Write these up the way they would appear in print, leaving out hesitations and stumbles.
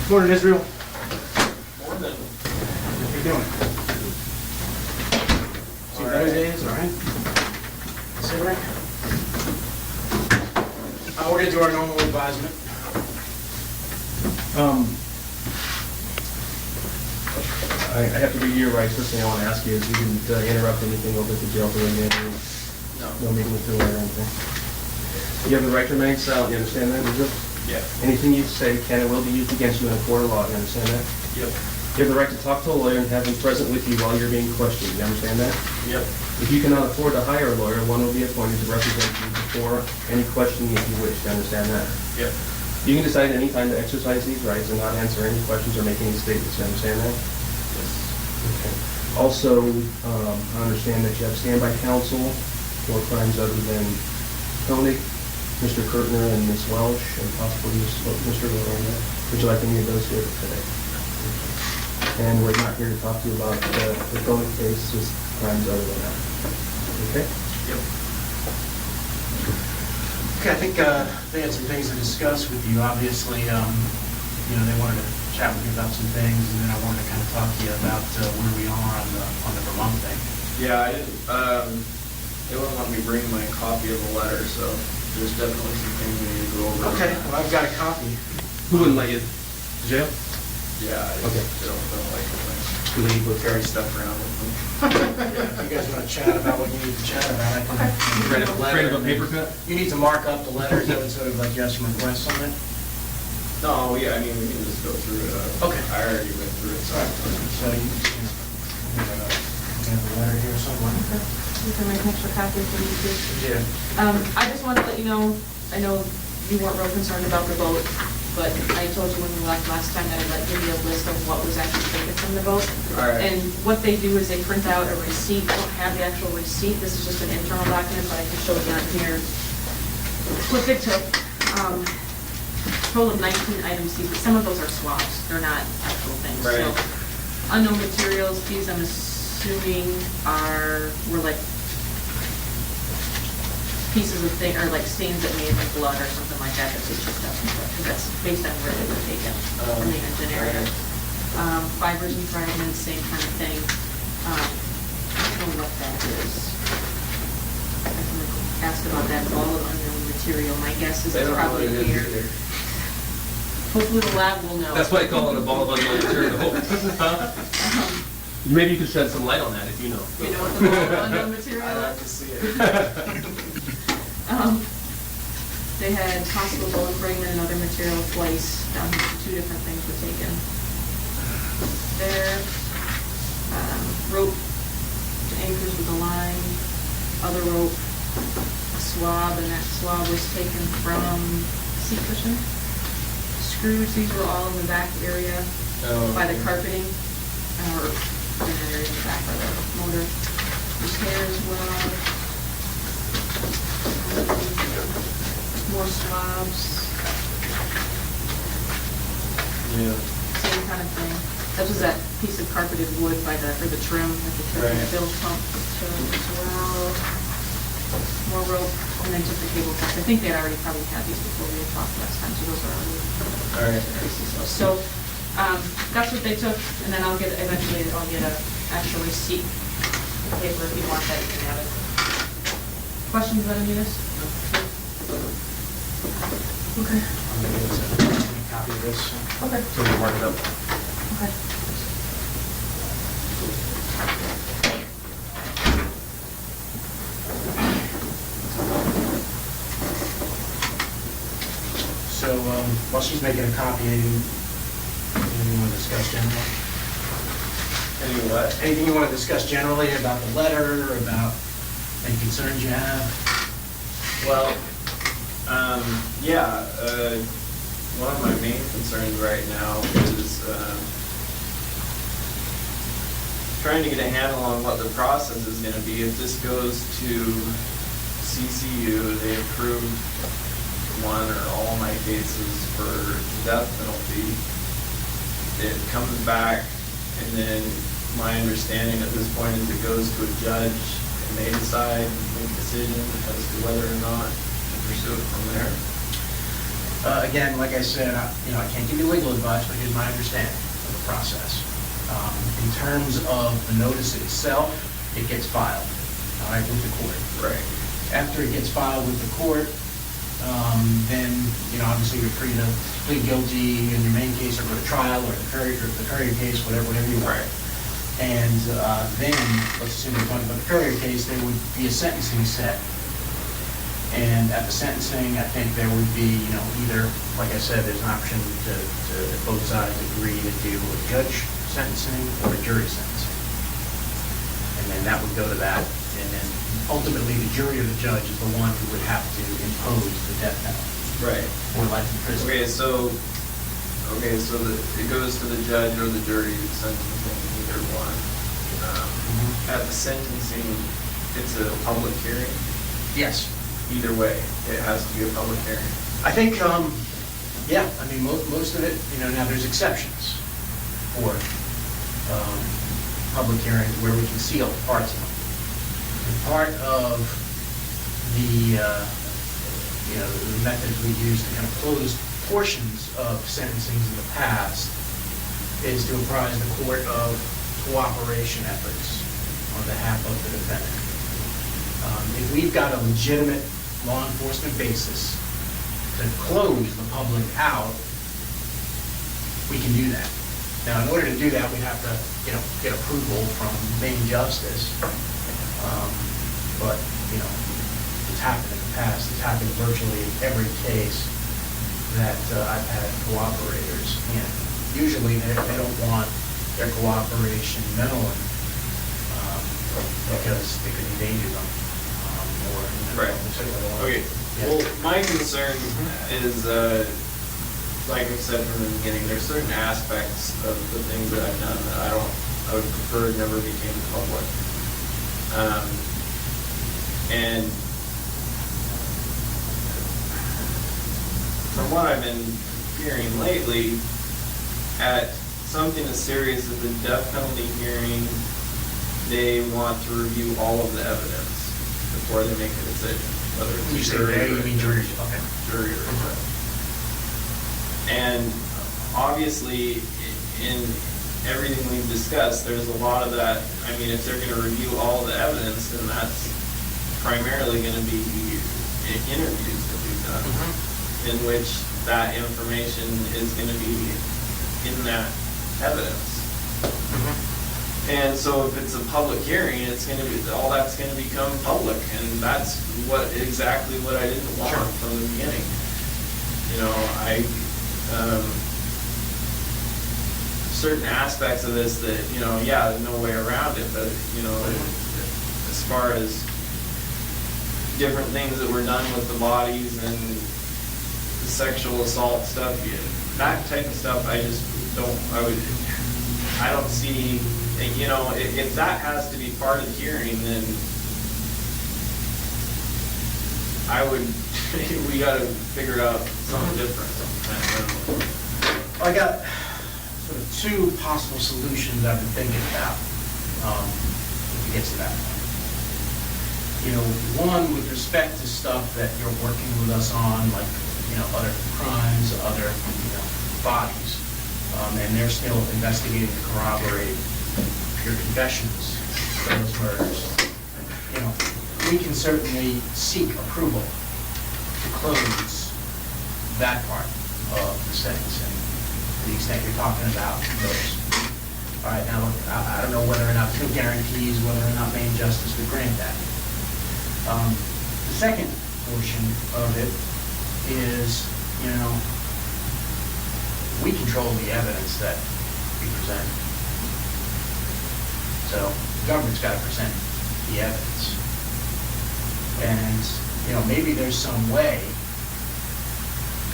Morning, Israel. Morning. How you doing? See better days, all right? Sit right. We're gonna do our normal advisement. I have to read your rights. First thing I want to ask you is you didn't interrupt anything over at the jail for any no meeting with the lawyer or anything. You have the right to remain silent. You understand that, Israel? Yeah. Anything you say can and will be used against you in a court of law. You understand that? Yep. You have the right to talk to a lawyer and have him present with you while you're being questioned. You understand that? Yep. If you cannot afford to hire a lawyer, one will be appointed to represent you before any questioning if you wish. You understand that? Yep. You can decide at any time to exercise these rights and not answer any questions or make any statements. You understand that? Yes. Okay. Also, I understand that you have standby counsel for crimes other than Koenig, Mr. Kurtner, and Ms. Welsh, and possibly Mr. Lorena. Would you like any of those here today? And we're not here to talk to you about the Koenig case, just crimes other than that. Okay? Yep. Okay, I think they had some things to discuss with you. Obviously, they wanted to chat with you about some things, and then I wanted to kind of talk to you about where we are on the Vermont thing. Yeah, I didn't, they wouldn't want me bring my copy of the letter, so there's definitely some things we need to go over. Okay, well, I've got a copy. Who wouldn't let you to jail? Yeah, I Okay. don't like it. Leave with Carry stuff around with me. If you guys want to chat about what you need to chat about, I can Afraid of a paper cut? You need to mark up the letter, so it's sort of like you have some requests on it. No, yeah, I mean, we can just go through it. Okay. I already went through it, so. So you have the letter here somewhere. You can make an extra copy if you need to. Yeah. I just wanted to let you know, I know you weren't real concerned about the vote, but I told you when we left last time that I'd give you a list of what was actually taken from the vote. All right. And what they do is they print out a receipt. I don't have the actual receipt. This is just an internal document, but I can show you on here what they took. Total of 19 items. Some of those are swaps. They're not actual things. Right. So unknown materials, these I'm assuming were like pieces of thing, or like stains that made like blood or something like that. That's just stuff, because that's based on where they were taken from the engine area. Fibers and fragments, same kind of thing. I don't know what that is. I can ask about that. All of unknown material. My guess is They it's don't know what probably it is here. either. Hopefully the lab will know. That's why I call it a ball of unknown material. Maybe you could shed some light on that if you know. You know what the ball of unknown material I'd is? have to see it. They had possible bone fragment and other material twice. Down here, 2 different things were taken. There, rope to anchors with a line, other rope, a swab, and that swab was taken from seat cushion. Screws, these were all in the back area by the carpeting, or in that area in the back by the motor. This hair as well. More swabs. Yeah. Same kind of thing. That was that piece of carpeted wood by the trim at the trim, Right. the bilge pump as well. More rope, and then just the cable ties. I think they had already probably had these before we had talked last time, so those are already. All right. So, that's what they took, and then eventually I'll get a actual receipt paper if you want that, you can have it. Questions about any of this? Okay. I'm going to get a copy of this. Okay. So you mark it up. Okay. So while she's making a copy, anything you want to discuss generally? Any what? Anything you want to discuss generally about the letter, or about any concerns you have? Well, yeah, one of my main concerns right now is trying to get a handle on what the process is going to be. If this goes to CCU, they approve one or all my cases for the death penalty. It comes back, and then my understanding at this point is it goes to a judge, and they decide, make a decision as to whether or not to pursue it from there. Again, like I said, I can't give you legal advice, but here's my understanding of the process. In terms of the notice itself, it gets filed, all right, with the court. Right. After it gets filed with the court, then, obviously you're free to plead guilty in your main case or go to trial or the courier case, whatever you want. Right. And then, let's assume we're talking about the courier case, there would be a sentencing set. And at the sentencing, I think there would be, either, like I said, there's an option to both sides agree to do a judge sentencing or a jury sentencing. And then that would go to that, and then ultimately the jury or the judge is the one who would have to impose the death penalty. Right. Or life in prison. Okay, so it goes to the judge or the jury sentencing, either one. At the sentencing, it's a public hearing. Yes. Either way, it has to be a public hearing. I think, yeah, most of it, now there's exceptions for public hearings where we can seal parts of them. And part of the, the methods we use to kind of close portions of sentencings in the past is to apprise the court of cooperation efforts on behalf of the defendant. If we've got a legitimate law enforcement basis to close the public out, we can do that. Now, in order to do that, we have to, get approval from main justice. But, it's happened in the past. It's happened virtually in every case that I've had cooperators in. Usually, they don't want their cooperation known because they could endanger them. Right. Okay. Yeah. Well, my concern is, like I said from the beginning, there's certain aspects of the things that I've done that I would prefer never became public. And from what I've been hearing lately, at something as serious as the death penalty hearing, they want to review all of the evidence before they make a decision, whether it's You say they, you mean jury? Okay. Jury or judge. And obviously, in everything we've discussed, there's a lot of that. I mean, if they're going to review all the evidence, then that's primarily going to be interviews that we've done, in which that information is going to be in that evidence. And so if it's a public hearing, it's going to be, all that's going to become public, and that's exactly what I didn't want from the beginning. Certain aspects of this that, there's no way around it, but, as far as different things that were done with the bodies and the sexual assault stuff, that type of stuff, I don't see, if that has to be part of the hearing, then we gotta figure out something different. I got sort of two possible solutions I've been thinking about if it gets to that point. One with respect to stuff that you're working with us on, like, other crimes, other, bodies, and they're still investigating to corroborate your confessions for those murders. We can certainly seek approval to close that part of the sentencing, to the extent you're talking about those. All right, now, I don't know whether or not, no guarantees whether or not main justice would grant that. The second portion of it is, we control the evidence that we present. So the government's got to present the evidence. And, maybe there's some way to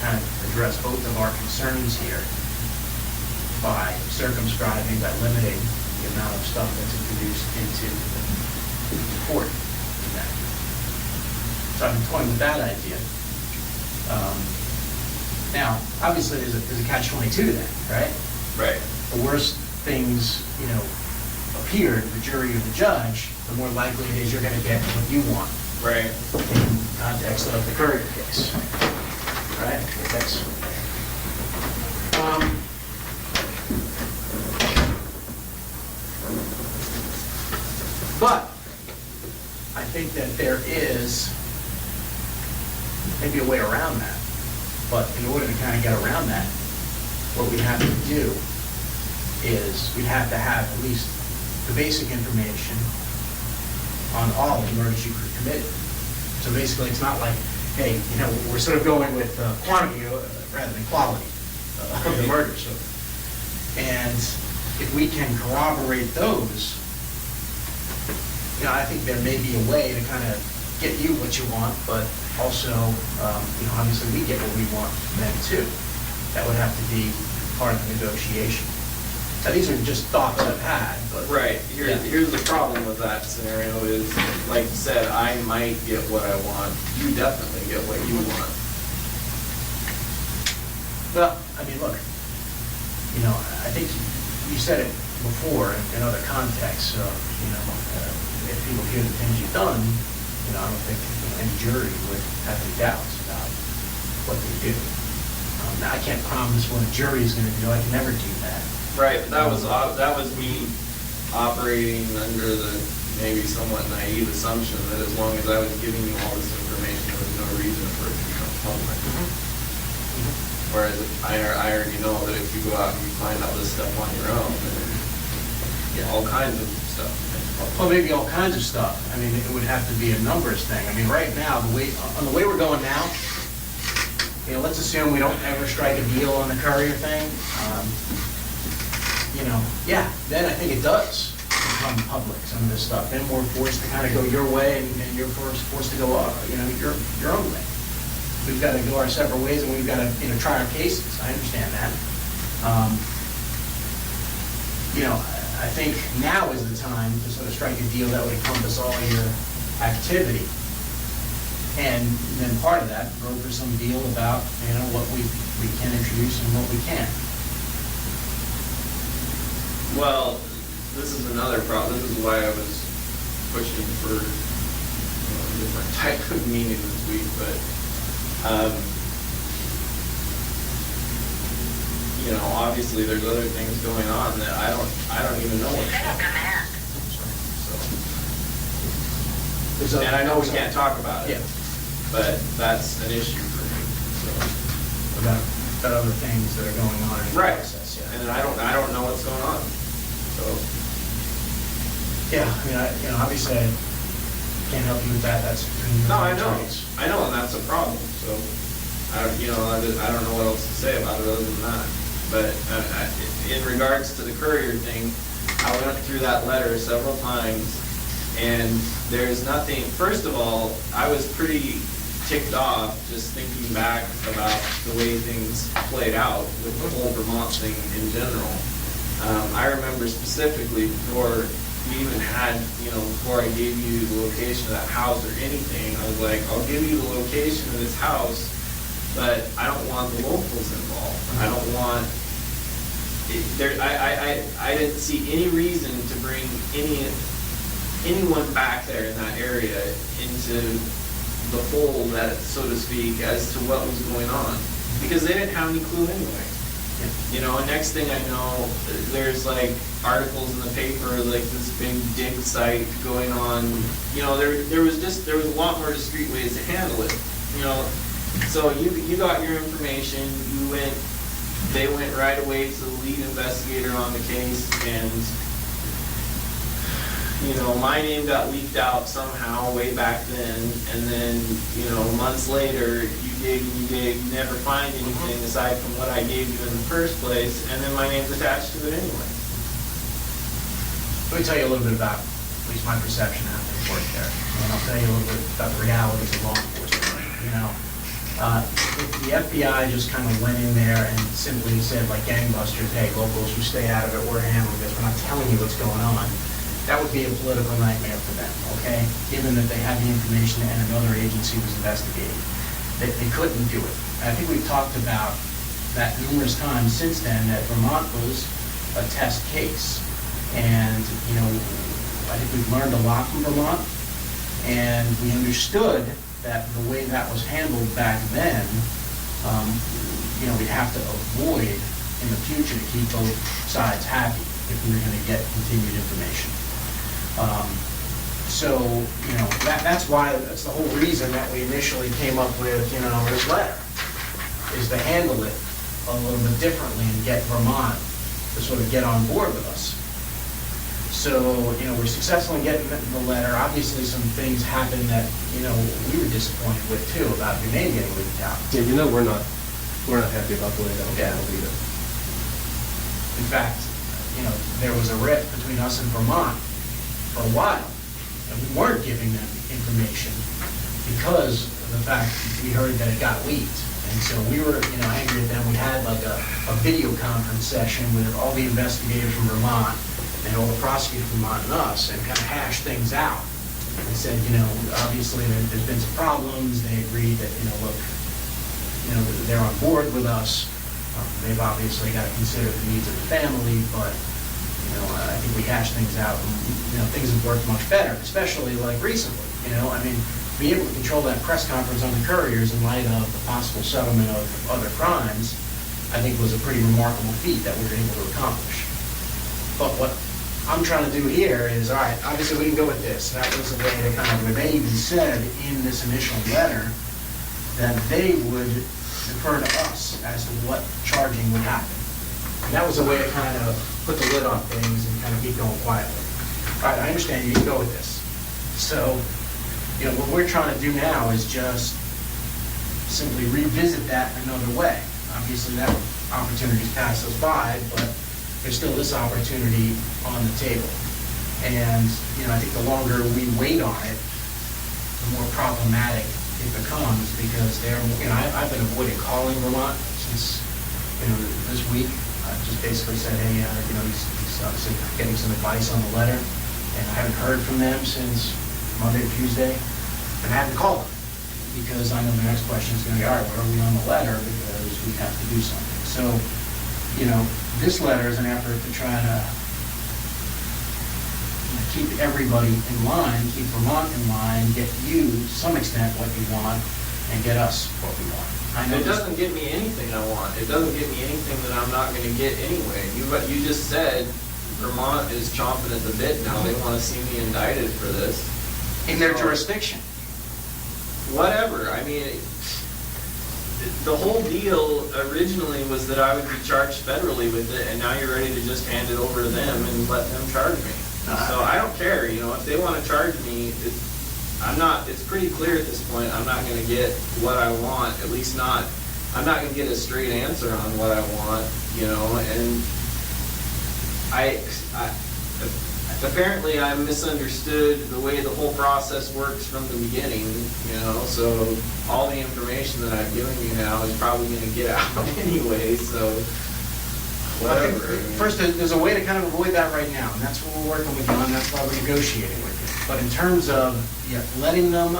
kind of address both of our concerns here by circumscribing, by limiting the amount of stuff that's introduced into the court. So I've been toying with that idea. Now, obviously, there's a catch-22 to that, right? Right. The worse things, appear to the jury or the judge, the more likely it is you're going to get what you want. Right. In context of the Courier case. All right, thanks. But I think that there is maybe a way around that. But in order to kind of get around that, what we have to do is we'd have to have at least the basic information on all the murders you committed. So basically, it's not like, hey, you know, we're sort of going with quantity rather than quality of the murders. And if we can corroborate those, you know, I think there may be a way to kind of get you what you want, but also, you know, obviously we get what we want then too. That would have to be part of the negotiation. Now, these are just thoughts I've had, but... Right. Here's the problem with that scenario is, like you said, I might get what I want. You definitely get what you want. Well, I mean, look, you know, I think you said it before in other contexts, you know, if people hear the things you've done, you know, I don't think any jury would have any doubts about what they do. Now, I can't promise what a jury is going to do. I can never do that. Right, but that was me operating under the maybe somewhat naive assumption that as long as I was giving you all this information, there was no reason for it to become public. Whereas I already know that if you go out and you find out this stuff on your own, then all kinds of stuff. Well, maybe all kinds of stuff. I mean, it would have to be a numbers thing. I mean, right now, the way we're going now, you know, let's assume we don't ever strike a deal on the courier thing. You know, yeah, then I think it does become public, some of this stuff. Then we're forced to kind of go your way, and you're forced to go, you know, your own way. We've got to go our separate ways, and we've got to, you know, try our cases. I understand that. You know, I think now is the time to sort of strike a deal that would encompass all your activity. And then part of that, broker some deal about, you know, what we can introduce and what we can't. Well, this is another problem. This is why I was pushing for, you know, a different type of meaning this week. But, you know, obviously there's other things going on that I don't even know what's going on. So, and I know we can't talk about it. Yeah. But that's an issue for me. So. About other things that are going on in the right. process, yeah. And I don't know what's going on. So. Yeah, I mean, you know, obviously I can't help you with that. That's between you and your attorneys. I know, and that's a problem. So, you know, I don't know what else to say about it other than that. But in regards to the courier thing, I went through that letter several times. And there's nothing, first of all, I was pretty ticked off just thinking back about the way things played out with the whole Vermont thing in general. I remember specifically before we even had, you know, before I gave you the location of that house or anything, I was like, I'll give you the location of this house, but I don't want the locals involved. I don't want, I didn't see any reason to bring anyone back there in that area into the fold, so to speak, as to what was going on, because they didn't have any clue anyway. You know, and next thing I know, there's like articles in the paper, like this big dig site going on. You know, there was a lot more discreet ways to handle it. You know, so you got your information, they went right away to the lead investigator on the case, and you know, my name got leaked out somehow way back then, and then, you know, months later, you dig, you never find anything aside from what I gave you in the first place, and then my name's attached to it anyway. Let me tell you a little bit about at least my perception of the work there, and I'll tell you a little bit about the realities of law enforcement. You know, if the FBI just kind of went in there and simply said, like gangbusters, hey, locals, you stay out of it, we're handling this, we're not telling you what's going on, that would be a political nightmare for them, okay? Given that they had the information and another agency was investigating. They couldn't do it. And I think we've talked about that numerous times since then, that Vermont was a test case. And, you know, I think we've learned a lot from Vermont, and we understood that the way that was handled back then you know, we'd have to avoid in the future to keep both sides happy if we were going to get continued information. So, you know, that's the whole reason that we initially came up with, you know, this letter, is to handle it a little bit differently and get Vermont to sort of get on board with us. So, you know, we're successful in getting the letter. Obviously, some things happened that, you know, we were disappointed with too, about your name getting leaked out. Yeah, you know, we're not happy about the way that was handled either. In fact, you know, there was a rift between us and Vermont for a while, and we weren't giving them information because of the fact we heard that it got leaked. And so we were, you know, angry at them. We had like a video conference session with all the investigators from Vermont and all the prosecutors from Vermont and us, and kind of hashed things out. And said, you know, obviously there's been some problems. They agreed that, you know, look, you know, they're on board with us. They've obviously got to consider the needs of the family, but, you know, I think we hashed things out, and, you know, things have worked much better, especially like recently, you know. I mean, to be able to control that press conference on the couriers in light of the possible settlement of other crimes, I think was a pretty remarkable feat that we were able to accomplish. But what I'm trying to do here is, all right, obviously we can go with this. That was a way to kind of, they even said in this initial letter that they would defer to us as to what charging would happen. And that was a way to kind of put the lid on things and kind of keep going quietly. All right, I understand you can go with this. So, you know, what we're trying to do now is just simply revisit that another way. Obviously, that opportunity's passed us by, but there's still this opportunity on the table. And, you know, I think the longer we wait on it, the more problematic it becomes, because they're, you know, I've been avoiding calling Vermont since, you know, this week. I've just basically said, hey, you know, he's getting some advice on the letter, and I haven't heard from them since Monday or Tuesday, and I haven't called them, because I know the next question is going to be, all right, where are we on the letter, because we have to do something. So, you know, this letter is an effort to try to keep everybody in line, keep Vermont in line, get you, to some extent, what you want, and get us what we want. I know it doesn't get me anything I want. It doesn't get me anything that I'm not going to get anyway. You just said Vermont is chomping at the bit now. They want to see me indicted for this. In their jurisdiction. Whatever. I mean, the whole deal originally was that I would be charged federally with it, and now you're ready to just hand it over to them and let them charge me. So I don't care, you know, if they want to charge me, it's pretty clear at this point I'm not going to get what I want, at least not, I'm not going to get a straight answer on what I want, you know, and apparently I misunderstood the way the whole process works from the beginning, you know, so all the information that I've given you now is probably going to get out anyway, so whatever. First, there's a way to kind of avoid that right now, and that's what we're working with you on, that's why we're negotiating with you. But in terms of letting them,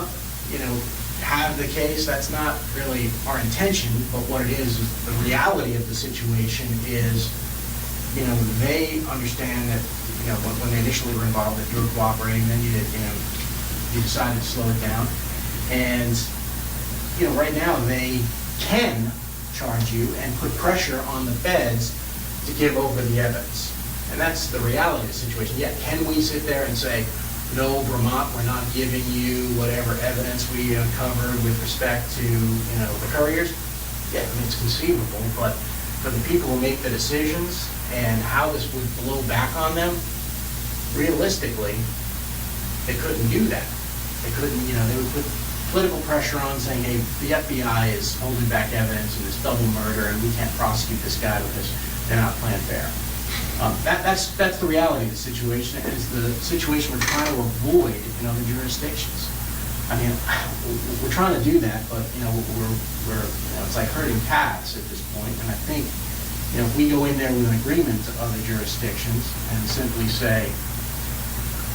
you know, have the case, that's not really our intention, but what it is the reality of the situation is, you know, they understand that, you know, when they initially were involved, that you were cooperating, then you decided to slow it down. And, you know, right now they can charge you and put pressure on the feds to give over the evidence. And that's the reality of the situation. Yeah, can we sit there and say, no, Vermont, we're not giving you whatever evidence we uncovered with respect to, you know, the couriers? Yeah, I mean, it's conceivable, but for the people who make the decisions and how this would blow back on them, realistically, they couldn't do that. They couldn't, you know, they would put political pressure on saying, hey, the FBI is holding back evidence in this double murder and we can't prosecute this guy because they're not playing fair. That's the reality of the situation, and it's the situation we're trying to avoid in other jurisdictions. I mean, we're trying to do that, but, you know, we're you know, it's like herding cats at this point, and I think, you know, if we go in there with an agreement to other jurisdictions and simply say,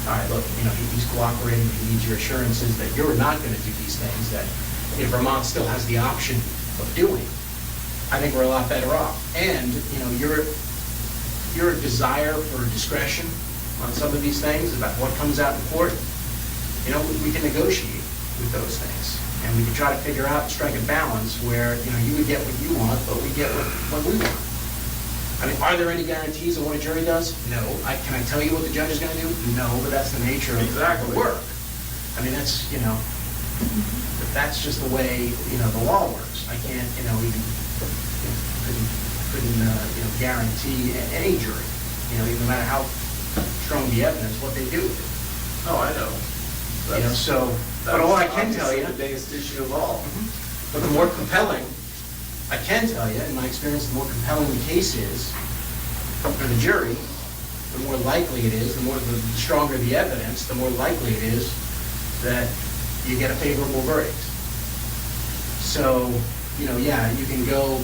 all right, look, you know, he's cooperating, he needs your assurances that you're not going to do these things that Vermont still has the option of doing, I think we're a lot better off. And, you know, your desire for discretion on some of these things about what comes out in court, you know, we can negotiate with those things. And we could try to figure out and strike a balance where, you would get what you want, but we get what we want. I mean, are there any guarantees of what a jury does? No. Can I tell you what the judge is going to do? No, but that's the nature of the work. I mean, that's, that's just the way, the law works. I can't, even, couldn't guarantee any jury, no matter how strong the evidence, what they do with it. Oh, I know. But all I can tell you. The biggest issue of all. But the more compelling, I can tell you, in my experience, the more compelling the case is for the jury, the more likely it is, the stronger the evidence, the more likely it is that you get a favorable verdict. So, you can go,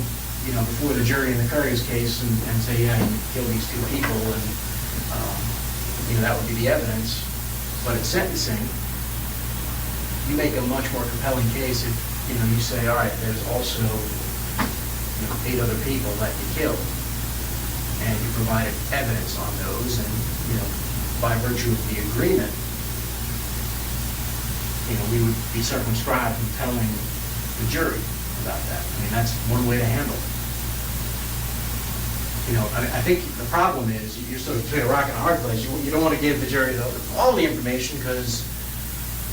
before the jury in the Courier's case and say, yeah, you killed these two people, and, that would be the evidence. But at sentencing, you make a much more compelling case if, you say, all right, there's also 8 other people that you killed, and you provided evidence on those, and, by virtue of the agreement, we would be circumscribed from telling the jury about that. I mean, that's one way to handle it. I think the problem is you're sort of between a rock and a hard place. You don't want to give the jury all the information because,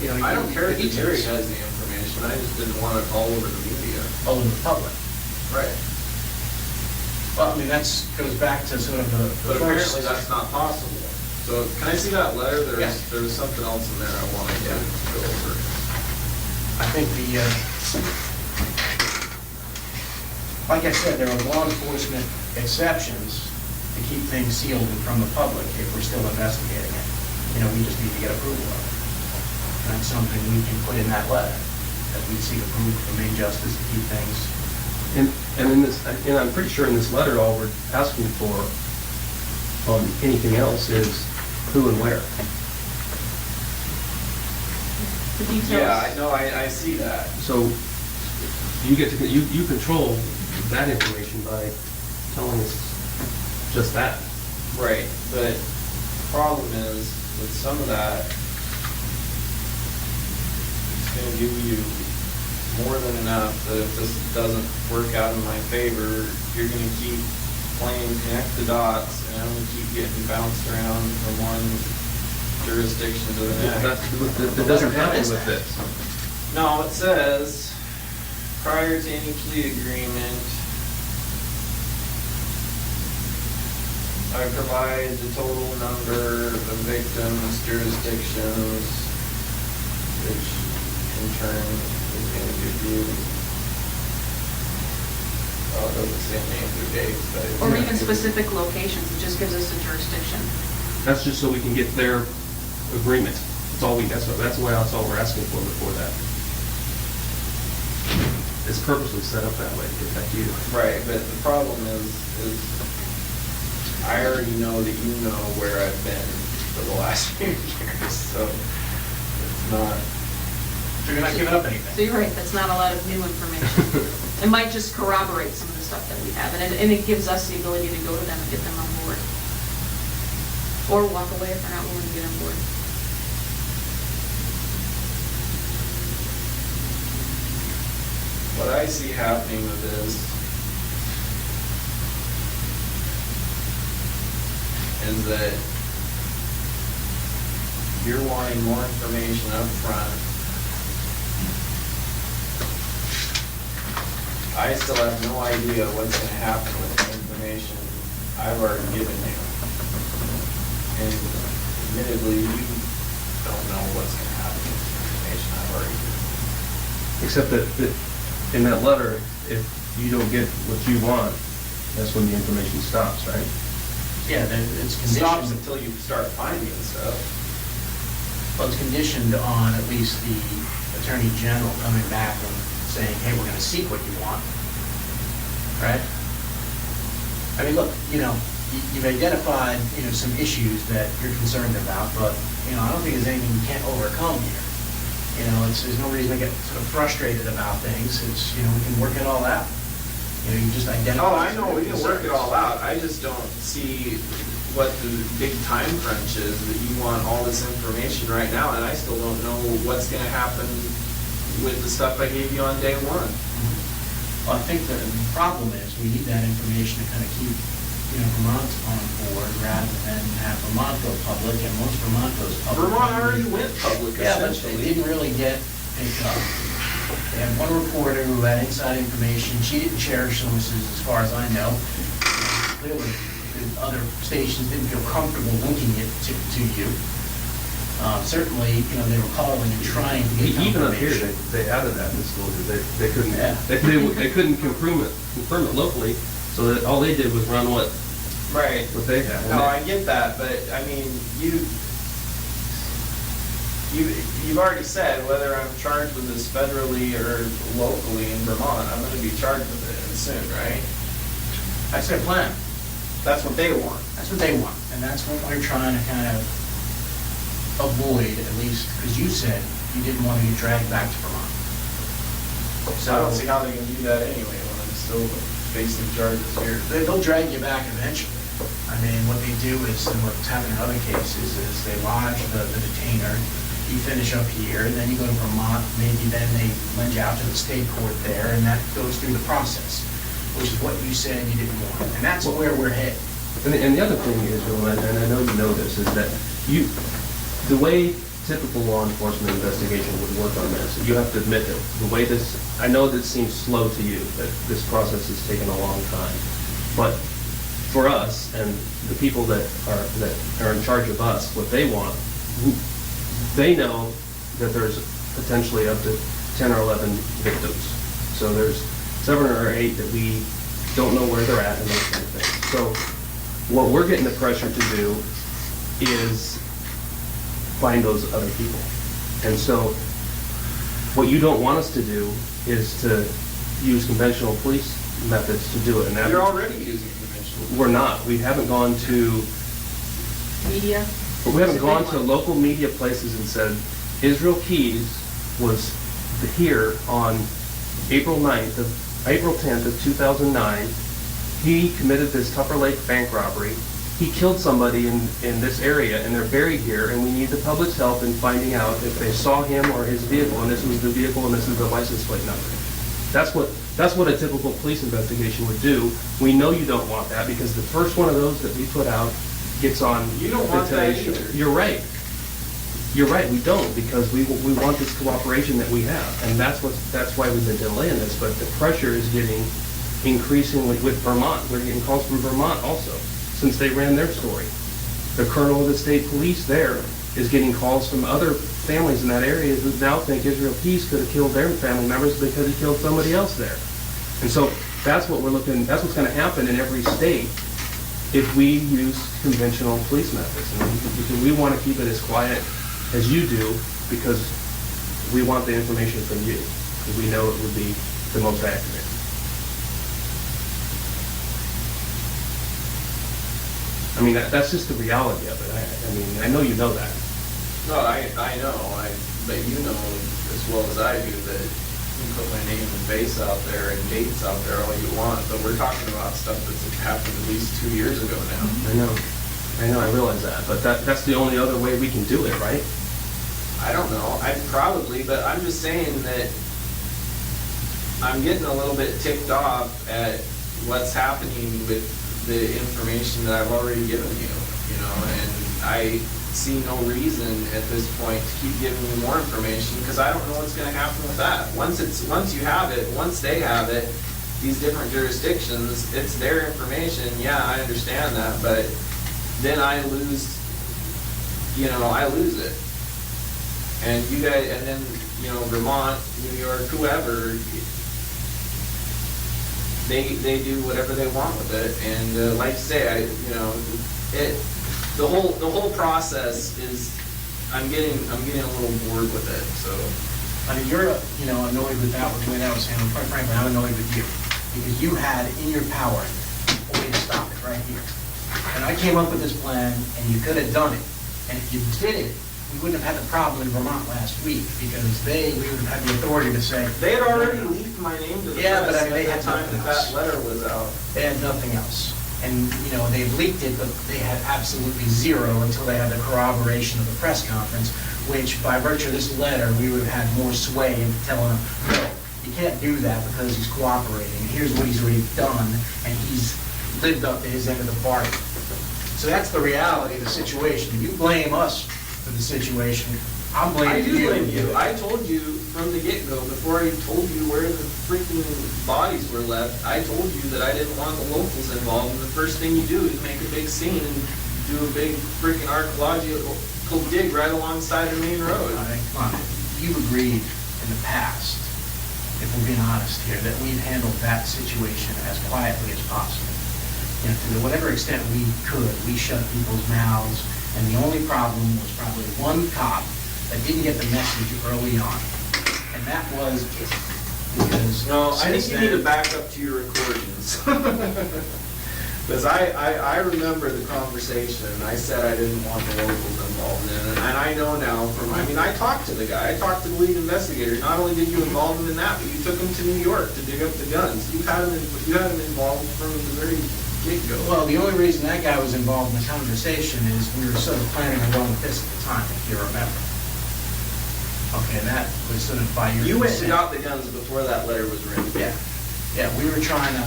I don't care if the jury has the information. I just didn't want it all over the media. All over the public. Right. Well, I mean, that goes back to sort of the But first. apparently that's not possible. So can I see that letter? Yes. There was something else in there I wanted to go over. I think like I said, there are law enforcement exceptions to keep things sealed from the public if we're still investigating it. We just need to get approval of it. And that's something we can put in that letter, that we seek approval from main justice to keep things. And in this, and I'm pretty sure in this letter, all we're asking for on anything else is who and where. The details. Yeah, I know, I see that. So you get to, you control that information by telling us just that. Right, but the problem is with some of that, it's going to give you more than enough that if this doesn't work out in my favor, you're going to keep playing connect the dots, and I'm going to keep getting bounced around from one jurisdiction to the next. That doesn't happen with this. No, it says, prior to any plea agreement, I provide the total number of victims, jurisdictions, which in turn is going to give you, well, it doesn't say names or dates, but it's Or gonna even give you- specific locations, it just gives us a jurisdiction. That's just so we can get their agreement. That's all that's why that's all we're asking for before that. It's purposely set up that way to protect you. Right, but the problem is I already know that you know where I've been for the last few years, so it's not. So you're not giving up anything. So you're right, that's not a lot of new information. It might just corroborate some of the stuff that we have, and it gives us the ability to go to them and get them on board. Or walk away if we're not willing to get on board. What I see happening with this is that you're wanting more information up front. I still have no idea what's going to happen with the information I've already given you. And admittedly, you don't know what's going to happen with the information I've already given you. Except that in that letter, if you don't get what you want, that's when the information stops, right? Yeah, then it's It stops conditioned. until you start finding stuff. Well, it's conditioned on at least the Attorney General coming back and saying, hey, we're going to seek what you want, right? I mean, look, you've identified, some issues that you're concerned about, but, I don't think there's anything you can't overcome here. There's no reason to get sort of frustrated about things. It's, we can work it all out. You just identify. Oh, I know, we can work it all out. I just don't see what the big time crunch is, that you want all this information right now, and I still don't know what's going to happen with the stuff I gave you on day one. Well, I think the problem is we need that information to kind of keep, Vermont on board rather than have Vermont go public, and once Vermont goes public. Vermont already went public, Yeah, but essentially. they didn't really get picked up. They had one reporter who had inside information. She didn't share sources, as far as I know. Clearly, the other stations didn't feel comfortable linking it to you. Certainly, they were calling and trying to get Even up here, information. they added that disclosure. They couldn't, Yeah. they couldn't confirm it locally, so that all they did was run what Right. they have. No, I get that, but I mean, you've already said whether I'm charged with this federally or locally in Vermont, I'm gonna be charged with it soon, right? That's their plan. That's what they want. That's what they want, and that's what we're trying to kind of avoid, at least, because you said you didn't want to get dragged back to Vermont. So I don't see how they can do that anyway when I'm still facing charges here. They'll drag you back eventually. I mean, what they do is, and what's happened in other cases, is they lodge the detainer, you finish up here, and then you go to Vermont, maybe then they lend you out to the state court there, and that goes through the process, which is what you said you didn't want. And that's where we're headed. And the other thing is, and I know you know this, is that the way typical law enforcement investigation would work on this, you have to admit that the way this, I know this seems slow to you, that this process has taken a long time, but for us and the people that are in charge of us, what they want, they know that there's potentially up to 10 or 11 victims. So there's 7 or 8 that we don't know where they're at and those kind of things. So what we're getting the pressure to do is find those other people. And so what you don't want us to do is to use conventional police methods to do it. And that You're already using conventional. we're not. We haven't gone to Media. But we haven't gone to local media places and said, Israel Keys was here on April 10th of 2009. He committed this Tupper Lake bank robbery. He killed somebody in this area, and they're buried here, and we need the public's help in finding out if they saw him or his vehicle, and this was the vehicle, and this is the license plate number. That's what a typical police investigation would do. We know you don't want that, because the first one of those that we put out gets on. You don't want that either. You're right. You're right, we don't, because we want this cooperation that we have, and that's why we've been delaying this, but the pressure is getting increasingly with Vermont. We're getting calls from Vermont also, since they ran their story. The colonel of the state police there is getting calls from other families in that area who now think Israel Keys could have killed their family members because he killed somebody else there. And so that's what we're looking, that's what's going to happen in every state if we use conventional police methods. And we want to keep it as quiet as you do, because we want the information from you, because we know it would be the most accurate. I mean, that's just the reality of it. I mean, I know you know that. No, I know, but you know as well as I do that you can put my name and face out there and dates out there all you want, but we're talking about stuff that's happened at least 2 years ago now. I know, I realize that, but that's the only other way we can do it, right? I don't know, but I'm just saying that I'm getting a little bit ticked off at what's happening with the information that I've already given you, and I see no reason at this point to keep giving you more information, because I don't know what's going to happen with that. Once they have it, these different jurisdictions, it's their information. Yeah, I understand that, but then I lose it. And you guys, and then, Vermont, New York, whoever, they do whatever they want with it. And like I say, the whole process is, I'm getting a little bored with it. So, I mean, you're, annoyed with that, with the way that was handled. Quite frankly, I'm annoyed with you, because you had in your power a way to stop it right here. And I came up with this plan, and you could have done it. And if you did it, we wouldn't have had the problem in Vermont last week, because we would have had the authority to say. They had already leaked my name to the press. Yeah, but I mean, they had at the time nothing that else. letter was out. They had nothing else. And, they leaked it, but they had absolutely zero until they had the corroboration of the press conference, which by virtue of this letter, we would have had more sway in telling him, no, you can't do that because he's cooperating. Here's what he's already done, and he's lived up to his end of the bargain. So that's the reality of the situation. You blame us for the situation. I'm blaming you. I do blame you. I told you from the get-go, before I told you where the freaking bodies were left, I told you that I didn't want the locals involved. And the first thing you do is make a big scene and do a big freaking archaeological dig right alongside the main road. All right, come on. You've agreed in the past, if we're being honest here, that we've handled that situation as quietly as possible. You know, to whatever extent we could, we shut people's mouths, and the only problem was probably one cop that didn't get the message early on. And that was because... No, I think you need to back up to your recordings. Because I remember the conversation, and I said I didn't want the locals involved in it. And I know now from, I mean, I talked to the guy, I talked to the lead investigator. Not only did you involve him in that, but you took him to New York to dig up the guns. You had him involved from the very get-go. Well, the only reason that guy was involved in the conversation is we were sort of planning on going with this at the time, if you remember. Okay, and that was sort of by your You went and consent. got the guns before that letter was written. Yeah, yeah, we were trying to,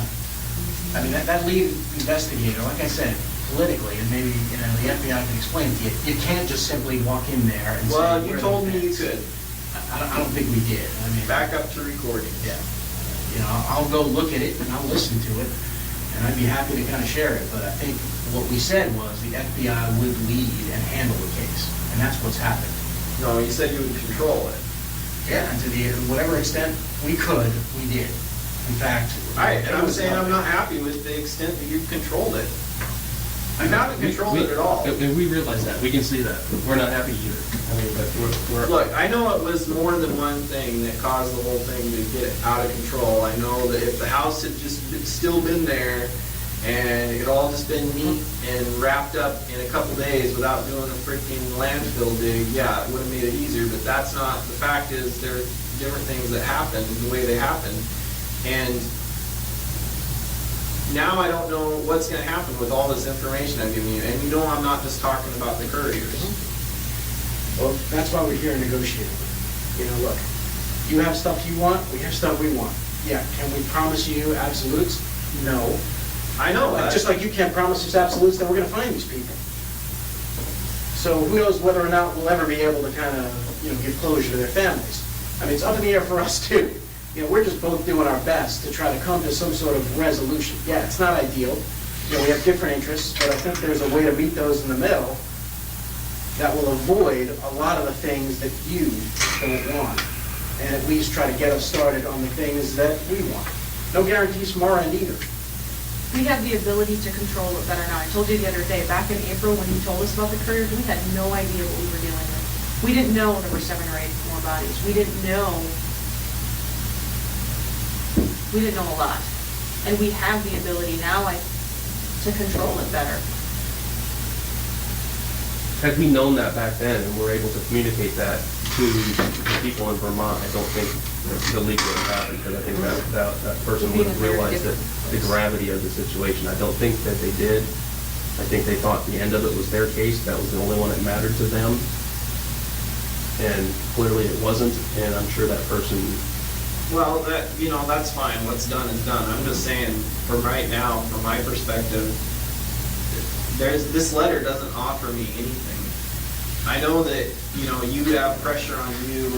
I mean, that lead investigator, like I said, politically, and maybe, you know, the FBI can explain to you, you can't just simply walk in there and say... Well, you "Where are told the me you fans?" could. I don't think we did. I mean... Back up to recording. Yeah. You know, I'll go look at it and I'll listen to it, and I'd be happy to kind of share it, but I think what we said was the FBI would lead and handle the case, and that's what's happened. No, you said you would control it. Yeah, and to whatever extent we could, we did. In fact... And I'm saying I'm not happy with the extent that you've controlled it. You haven't controlled it at all. And we realize that. We can see that. We're not happy either. I mean, but we're... Look, I know it was more than one thing that caused the whole thing to get out of control. I know that if the house had just still been there and it had all just been neat and wrapped up in a couple days without doing a freaking landfill dig, yeah, it would have made it easier. But that's not, the fact is there are different things that happen the way they happen. And now I don't know what's going to happen with all this information I've given you. And you know I'm not just talking about the couriers. Well, that's why we're here negotiating. You know, look, you have stuff you want, we have stuff we want. Yeah, can we promise you absolutes? No. I know that. Just like you can't promise us absolutes that we're going to find these people. So who knows whether or not we'll ever be able to kind of, you know, give closure to their families. I mean, it's up in the air for us too. You know, we're just both doing our best to try to come to some sort of resolution. Yeah, it's not ideal. You know, we have different interests, but I think there's a way to meet those in the middle that will avoid a lot of the things that you don't want, and at least try to get us started on the things that we want. No guarantees from our end either. We have the ability to control it better now. I told you the other day, back in April when you told us about the courier, we had no idea what we were dealing with. We didn't know there were 7 or 8 more bodies. We didn't know a lot. And we have the ability now to control it better. Had we known that back then and were able to communicate that to the people in Vermont, I don't think the leak would have happened, because I think that person would have realized that the gravity of the situation. I don't think that they did. I think they thought the end of it was their case. That was the only one that mattered to them. And clearly it wasn't, and I'm sure that person... Well, that's fine. What's done is done. I'm just saying, from right now, from my perspective, this letter doesn't offer me anything. I know that, you have pressure on you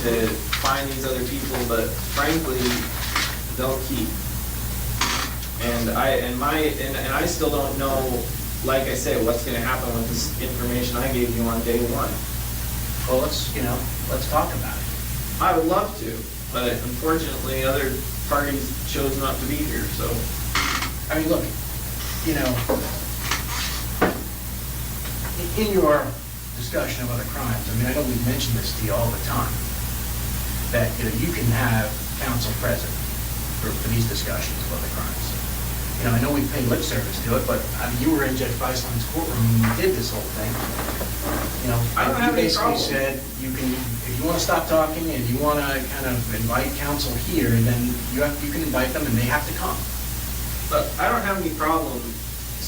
to find these other people, but frankly, they'll keep. And I still don't know, like I say, what's going to happen with this information I gave you on day 1. Well, let's talk about it. I would love to, but unfortunately, other parties chose not to be here, so. I mean, look, in your discussion of other crimes, I mean, I know we've mentioned this to you all the time, that, you can have counsel present for these discussions of other crimes. I know we paid lip service to it, but, I mean, you were in Judge Beisland's courtroom when you did this whole thing. I don't have any problem. You basically said, if you want to stop talking and you want to kind of invite counsel here, then you can invite them and they have to come. But I don't have any problem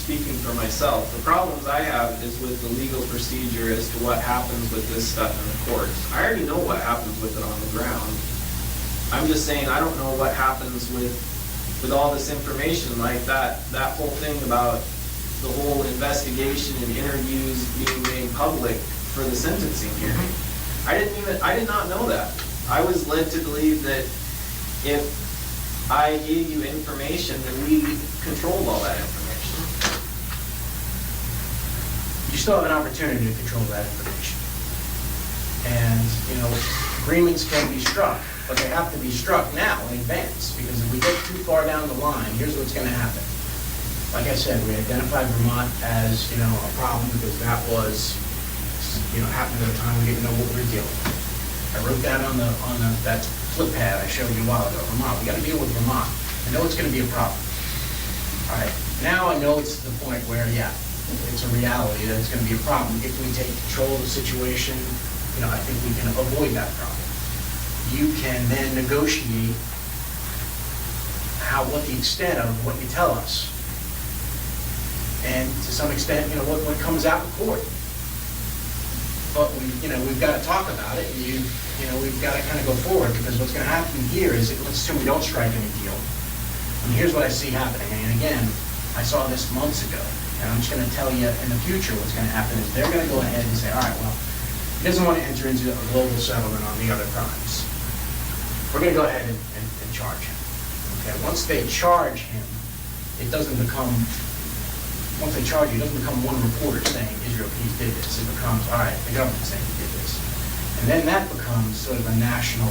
speaking for myself. The problems I have is with the legal procedure as to what happens with this stuff in the courts. I already know what happens with it on the ground. I'm just saying I don't know what happens with all this information, like that whole thing about the whole investigation and interviews being made public for the sentencing hearing. I did not know that. I was led to believe that if I gave you information, that we controlled all that information. You still have an opportunity to control that information. And, agreements can be struck, but they have to be struck now in advance, because if we get too far down the line, here's what's going to happen. Like I said, we identified Vermont as, a problem because that was, happened at a time we didn't know what we were dealing with. I wrote that on that flip pad I showed you a while ago. Vermont, we got to deal with Vermont. I know it's going to be a problem. All right, now I know it's to the point where, it's a reality that it's going to be a problem. If we take control of the situation, I think we can avoid that problem. You can then negotiate what the extent of what you tell us. And to some extent, what comes out in court. But we've got to talk about it. We've got to kind of go forward, because what's going to happen here is, let's assume we don't strike any deal. And here's what I see happening. And again, I saw this months ago, and I'm just going to tell you in the future what's going to happen is they're going to go ahead and say, all right, well, he doesn't want to enter into a global settlement on the other crimes. We're going to go ahead and charge him. Okay. Once they charge him, it doesn't become. Once they charge you, it doesn't become one reporter saying Israel Keys did this. It becomes, all right, the government saying he did this. And then that becomes sort of a national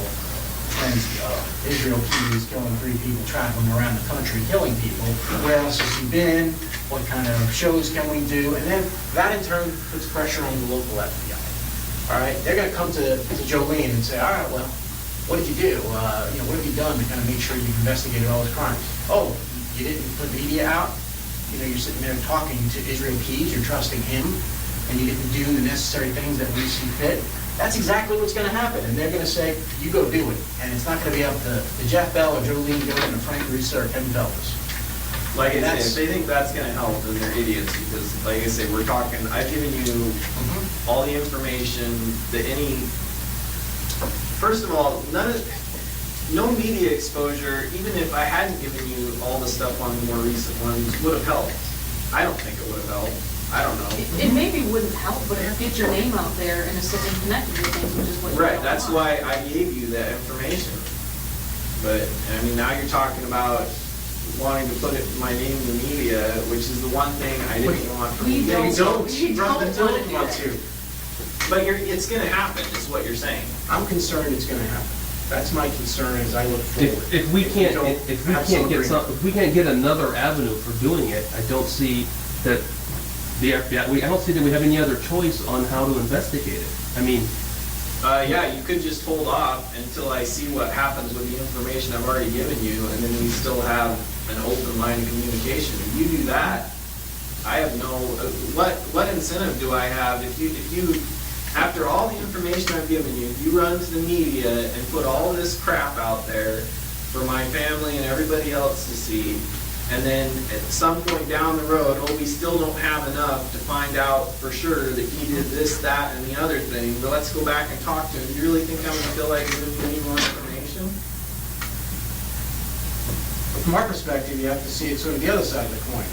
frenzy of Israel Keys killing 3 people, traveling around the country, killing people. Where else has he been? What kind of shows can we do? And then that in turn puts pressure on the local FBI. All right, they're going to come to Jolene and say, all right, well, what did you do? What have you done to kind of make sure you've investigated all his crimes? Oh, you didn't put media out? You're sitting there talking to Israel Keys, you're trusting him, and you didn't do the necessary things that we see fit. That's exactly what's going to happen. And they're going to say, you go do it. And it's not going to be up to Jeff Bell or Jolene Gillen or Frank Russo or Kevin Feltus. Like I say, if they think that's going to help, then they're idiots, because, like I say, we're talking, I've given you all the information that first of all, no media exposure, even if I hadn't given you all the stuff on the more recent ones, would have helped. I don't think it would have helped. I don't know. It maybe wouldn't help, but it gets your name out there and it's something connected with things, which is what you Right, don't that's want. why I gave you that information. But, now you're talking about wanting to put my name in the media, which is the one thing I didn't want from you. We don't want to. But it's going to happen, is what you're saying. I'm concerned it's going to happen. That's my concern as I look forward. If we can't get another avenue for doing it, I don't see that the FBI. I don't see that we have any other choice on how to investigate it. You could just hold off until I see what happens with the information I've already given you, and then we still have an open line of communication. If you do that, I have no. What incentive do I have if you after all the information I've given you, if you run to the media and put all this crap out there for my family and everybody else to see, and then at some point down the road, we still don't have enough to find out for sure that he did this, that, and the other thing, but let's go back and talk to him. Do you really think I'm going to feel like giving you any more information? From our perspective, you have to see it sort of the other side of the coin.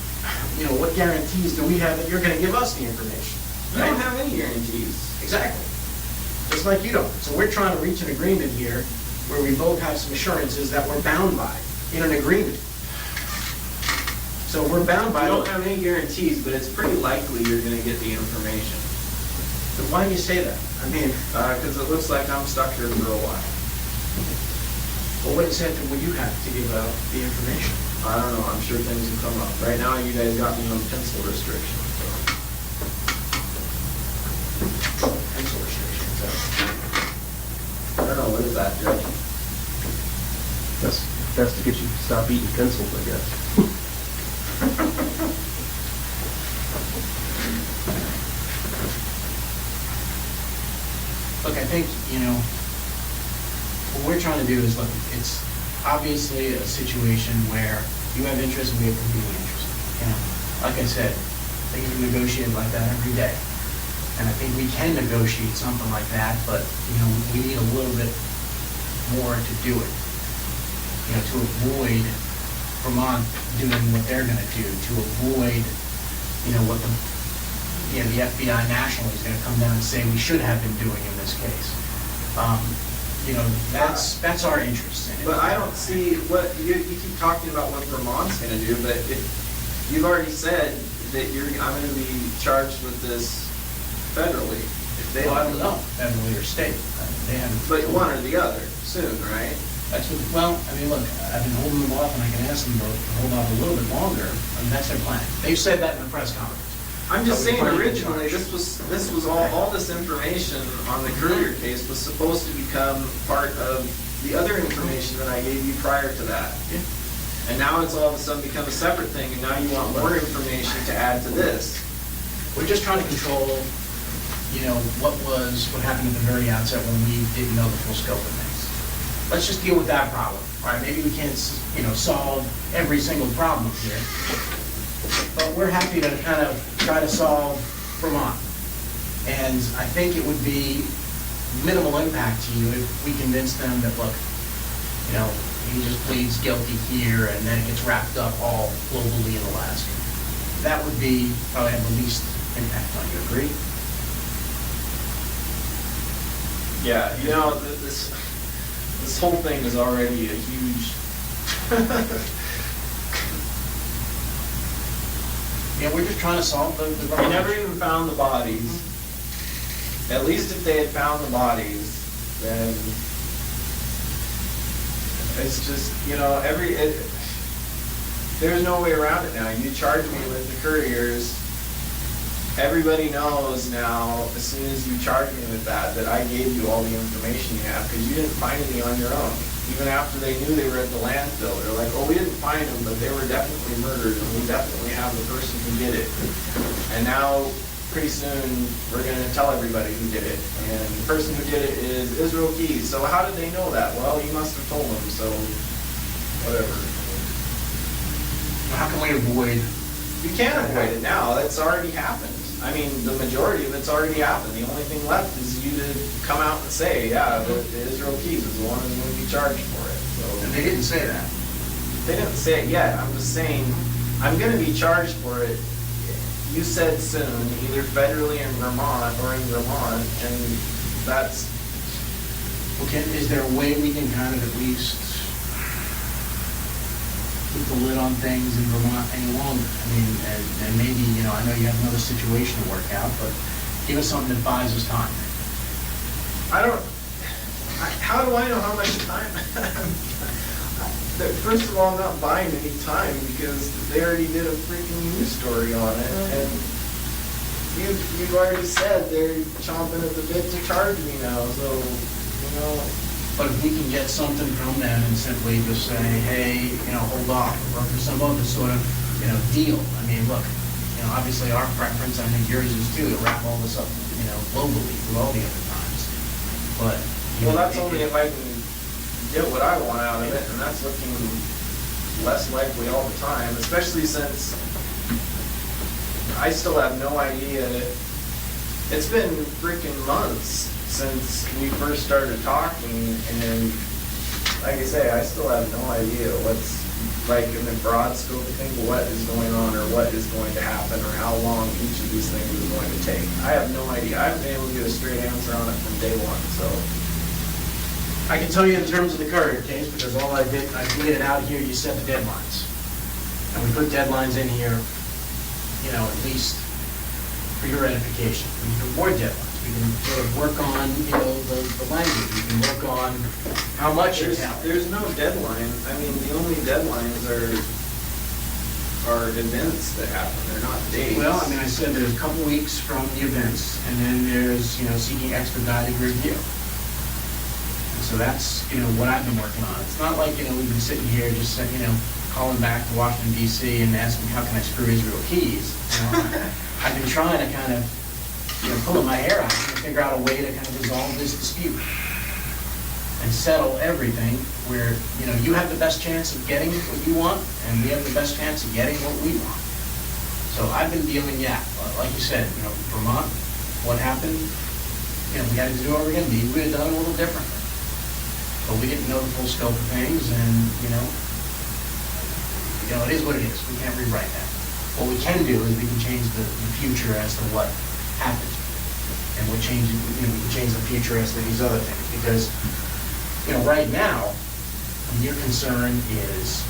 What guarantees do we have that you're going to give us the information? You don't have any guarantees. Exactly. Just like you don't. So we're trying to reach an agreement here where we both have some assurances that we're bound by in an agreement. So we're bound by. I don't have any guarantees, but it's pretty likely you're going to get the information. But why do you say that? Because it looks like I'm stuck here for a while. Well, what incentive would you have to give out the information? I don't know. I'm sure things will come up. Right now, you guys got me on pencil restrictions. Pencil restrictions. I don't know. What is that, Judge? That's to get you to stop eating pencils, I guess. Look, I think, what we're trying to do is, look, it's obviously a situation where you have interest and we have competing interest. like I said, things are negotiated like that every day. And I think we can negotiate something like that, but, we need a little bit more to do it. To avoid Vermont doing what they're gonna do, to avoid, what the FBI nationally is gonna come down and say we should have been doing in this case. That's our interest in it. But I don't see what, you keep talking about what Vermont's gonna do, but if you've already said that I'm gonna be charged with this federally. If they Well, I don't know, federally or state. They haven't. But one or the other, soon, right? That's what, look, I've been holding them off, and I can ask them to hold off a little bit longer. That's their plan. They've said that in the press conference. I'm just But we saying, plan to originally, charge. this was all this information on the Courier case was supposed to become part of the other information that I gave you prior to that. Yeah. And now it's all of a sudden become a separate thing, and now you want more information to add to this. We're just trying to control, what happened at the very outset when we didn't know the full scope of things. Let's just deal with that problem, all right? Maybe we can't, solve every single problem here, but we're happy to kind of try to solve Vermont. And I think it would be minimal impact to you if we convince them that, look, he just pleads guilty here and then it gets wrapped up all globally in Alaska. That would be probably have the least impact on you, agree? Yeah, this whole thing is already a huge. Yeah, we're just trying to solve the They problem. never even found the bodies. At least if they had found the bodies, then it's just, there's no way around it now. You charge me with the couriers. Everybody knows now, as soon as you charge me with that I gave you all the information you have, because you didn't find any on your own. Even after they knew they were at the landfill, they're like, oh, we didn't find them, but they were definitely murdered, and we definitely have the person who did it. And now, pretty soon, we're gonna tell everybody who did it. And the person who did it is Israel Keys. So how did they know that? Well, you must have told them, so whatever. How can we avoid? You can't avoid it now, it's already happened. I mean, the majority of it's already happened. The only thing left is you to come out and say, yeah, the Israel Keys is the one who's going to be charged for it. So And they didn't say that. they didn't say it yet. I'm just saying, I'm going to be charged for it. You said soon, either federally in Vermont or in Vermont, and that's. Okay, is there a way we can kind of at least keep the lid on things in Vermont any longer? I mean, and maybe, I know you have another situation to work out, but give us something that buys us time. How do I know how much time? First of all, I'm not buying any time because they already did a freaking news story on it, and you've already said they're chomping at the bit to charge me now, so, But if we can get something from them and simply just say, hey, hold off, or for some other sort of, deal. I mean, look, obviously our preference, I think yours is too, to wrap all this up, globally through all the other times. But. well, that's only if I can get what I want out of it, and that's looking less likely all the time, especially since I still have no idea. It's been freaking months since we first started talking, and like I say, I still have no idea what's, like, in the broad scope of things, what is going on or what is going to happen or how long each of these things is going to take. I have no idea. I haven't been able to get a straight answer on it from day one, so. I can tell you in terms of the Courier case, because all I did, I tweeted out here, you set the deadlines. And we put deadlines in here, at least for your edification. We can avoid deadlines. We can sort of work on, the language. We can work on how much you tell. There's no deadline. I mean, the only deadlines are events that happen. They're not dates. Well, I mean, I said there's a couple weeks from the events, and then there's, seeking expedited review. And so that's, what I've been working on. It's not like, we've been sitting here just, calling back to Washington, D.C. and asking, how can I screw Israel Keys? I've been trying to kind of, pulling my hair out and figure out a way to kind of resolve this dispute and settle everything where, you have the best chance of getting what you want, and we have the best chance of getting what we want. So I've been dealing, like you said, Vermont, what happened, we had to do it over again, maybe we had done it a little differently. But we didn't know the full scope of things, and, it is what it is. We can't rewrite that. What we can do is we can change the future as to what happened. And we can change the future as to these other things. Because, right now, your concern is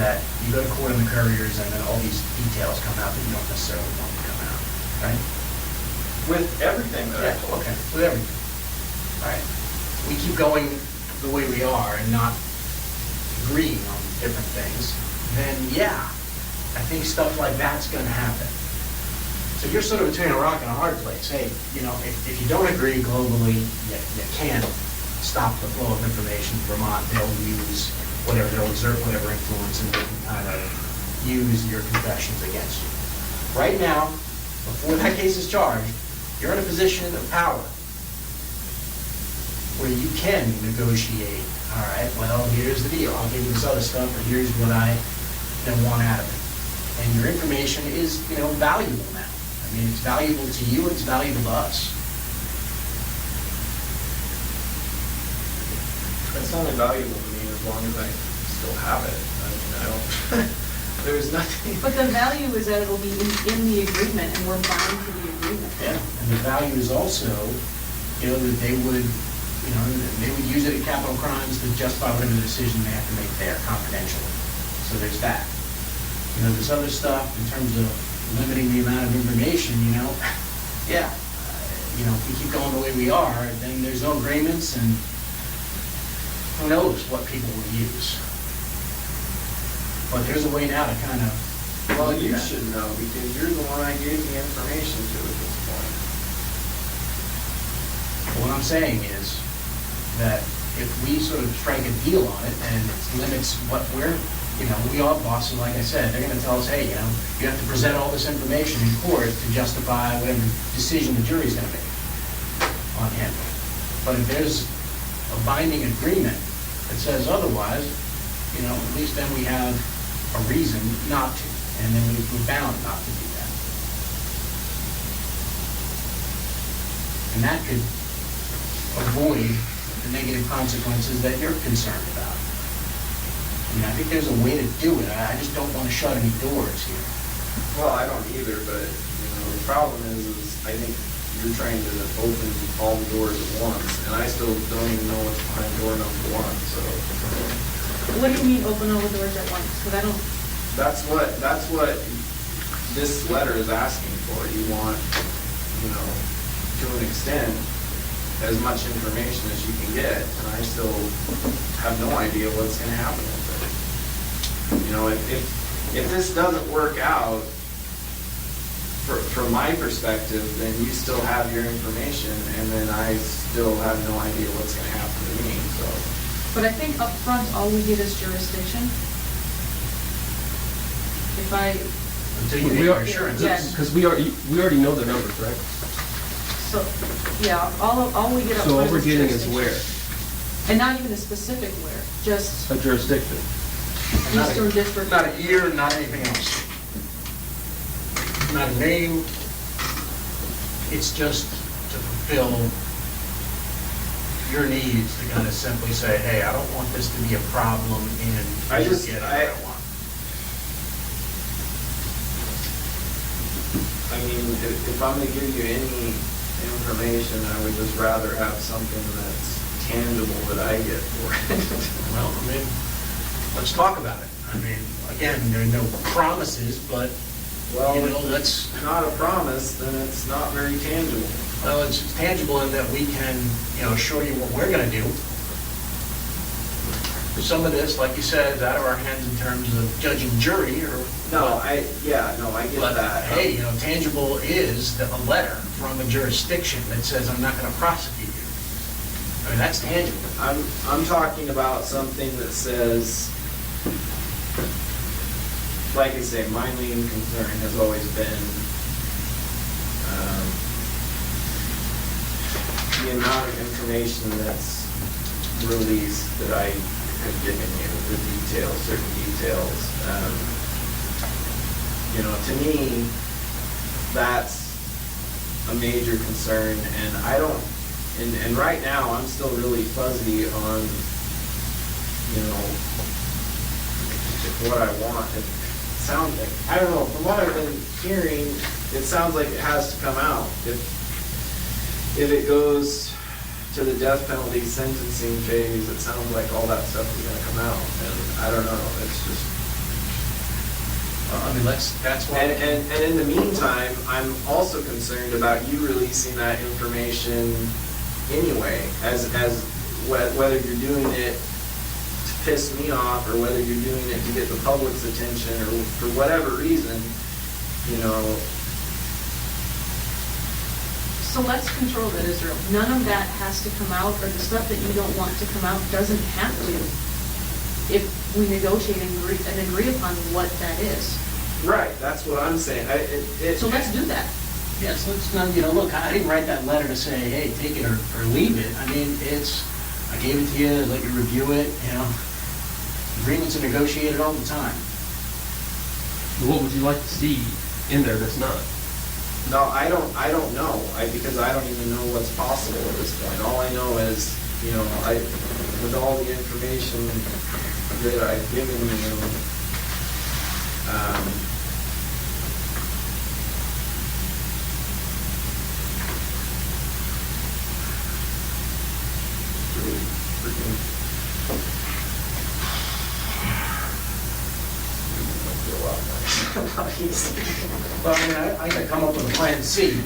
that you go to court on the couriers and then all these details come out that you don't necessarily want to come out, right? With everything that I told. Okay, with everything. All right. We keep going the way we are and not agreeing on different things, then I think stuff like that's going to happen. So you're sort of between a rock and a hard place. Hey, if you don't agree globally, you can't stop the flow of information. Vermont, they'll exert whatever influence, and they can kind of use your confessions against you. Right now, before that case is charged, you're in a position of power where you can negotiate. All right, well, here's the deal. I'll give you this other stuff, but here's what I want out of it. And your information is, valuable now. I mean, it's valuable to you, and it's valuable to us. It's only valuable to me as long as I still have it. I mean, I don't, there's nothing. But the value is that it'll be in the agreement, and we're bound to the agreement. Yeah, and the value is also, that they would, they would use it in capital crimes to justify whatever decision they have to make there confidentially. So there's that. There's other stuff in terms of limiting the amount of information, if we keep going the way we are, then there's no agreements, and who knows what people will use. But there's a way now to kind of... Well, you should know, because you're the one I gave the information to at this point. What I'm saying is that if we sort of strike a deal on it and it limits what we're, we are bosses, like I said, they're going to tell us, hey, you have to present all this information in court to justify whatever decision the jury's going to make on him. But if there's a binding agreement that says otherwise, at least then we have a reason not to, and then we're bound not to do that. And that could avoid the negative consequences that you're concerned about. I think there's a way to do it. I just don't want to shut any doors here. Well, I don't either, but, the problem is I think you're trying to open all the doors at once, and I still don't even know what's behind door number one, so. What do you mean open all the doors at once? Because I don't... That's what this letter is asking for. You want, to an extent, as much information as you can get, and I still have no idea what's going to happen with it. If this doesn't work out, from my perspective, then you still have your information, and then I still have no idea what's going to happen to me. So. But I think up front, all we get is jurisdiction. Until you get your assurance. Yes. Because we already know the numbers, right? So, all we get up front is jurisdiction. So what we're getting is where? And not even a specific where, just A jurisdiction. Eastern District. Not a year, not anything else. Not a name. It's just to fulfill your needs, to kind of simply say, hey, I don't want this to be a problem in getting what I want. I mean, if I'm going to give you any information, I would just rather have something that's tangible that I get for it. Well, let's talk about it. Again, there are no promises, but, that's not a promise, then it's not very tangible. Well, it's tangible in that we can, show you what we're going to do. Some of this, like you said, is out of our hands in terms of judge and jury, or... I get But, that. hey, tangible is a letter from a jurisdiction that says, I'm not going to prosecute you. That's tangible. I'm talking about something that says, like I say, my main concern has always been the amount of information that's released that I have given you, the details, certain details. You know, to me, that's a major concern, and I don't, and right now, I'm still really fuzzy on, you know, what I want. It sounds like, I don't know, from what I've been hearing, it sounds like it has to come out. If it goes to the death penalty sentencing phase, it sounds like all that stuff is gonna come out, and I don't know, it's just. I mean, that's why. And in the meantime, I'm also concerned about you releasing that information anyway, as whether you're doing it to piss me off or whether you're doing it to get the public's attention or for whatever reason, you know. So let's control that, Israel. None of that has to come out, or the stuff that you don't want to come out doesn't have to, if we negotiate and agree upon what that is. Right, that's what I'm saying. So let's do that. Yes, let's not, you know, look, I didn't write that letter to say, hey, take it or leave it. I mean, I gave it to you, let you review it, you know. Agreements are negotiated all the time. What would you like to see in there that's not? No, I don't know, because I don't even know what's possible at this point. All I know is, you know, with all the information that I've given you, really freaking. Well, I mean, I gotta come up with a plan C,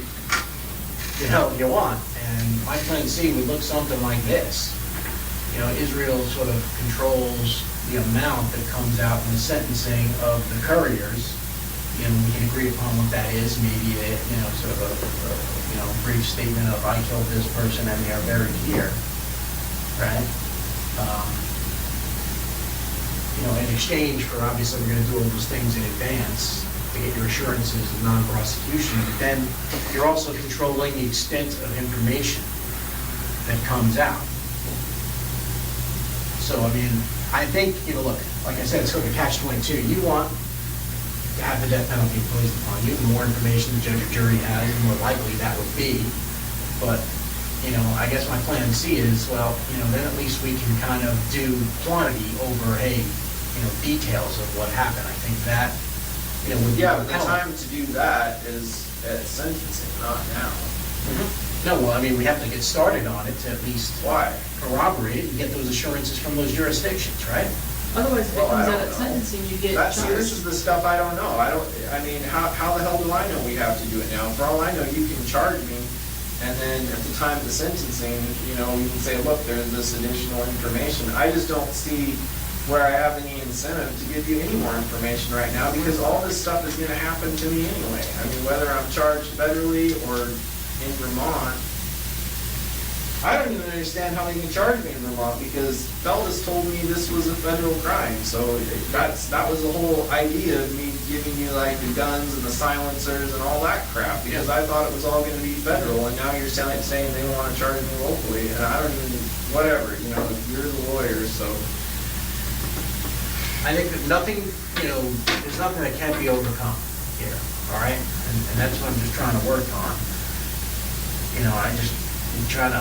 you know, you want, and my plan C would look something like this. You know, Israel sort of controls the amount that comes out in the sentencing of the couriers. You know, we can agree upon what that is, maybe a, you know, sort of a brief statement of I killed this person and they are buried here, right? You know, in exchange for, obviously, we're gonna do all those things in advance to get your assurances of non-prosecution, but then you're also controlling the extent of information that comes out. So, I mean, I think, you know, look, like I said, it's sort of a catch-22. You want to have the death penalty imposed upon you. The more information the judge or jury has, the more likely that would be. But, you know, I guess my plan C is, well, you know, then at least we can kind of do quantity over, hey, you know, details of what happened. I think that, you know, would be Yeah, but the compelling. time to do that is at sentencing, not now. No, well, I mean, we have to get started on it to at least Why? corroborate it and get those assurances from those jurisdictions, right? Otherwise, if it Well, I comes out don't at know. sentencing, you get This is charged. the stuff I don't know. I mean, how the hell do I know we have to do it now? For all I know, you can charge me, and then at the time of the sentencing, you know, you can say, look, there's this additional information. I just don't see where I have any incentive to give you any more information right now, because all this stuff is gonna happen to me anyway. I mean, whether I'm charged federally or in Vermont, I don't even understand how they can charge me in Vermont, because Feldes told me this was a federal crime. So that was the whole idea of me giving you like the guns and the silencers and all that crap, because I thought it was all gonna be federal, and now you're saying they wanna charge me locally, and I don't even, whatever, you know, you're the lawyer, so. I think that nothing, you know, there's nothing that can't be overcome here, all right? And that's what I'm just trying to work on. You know, I'm trying to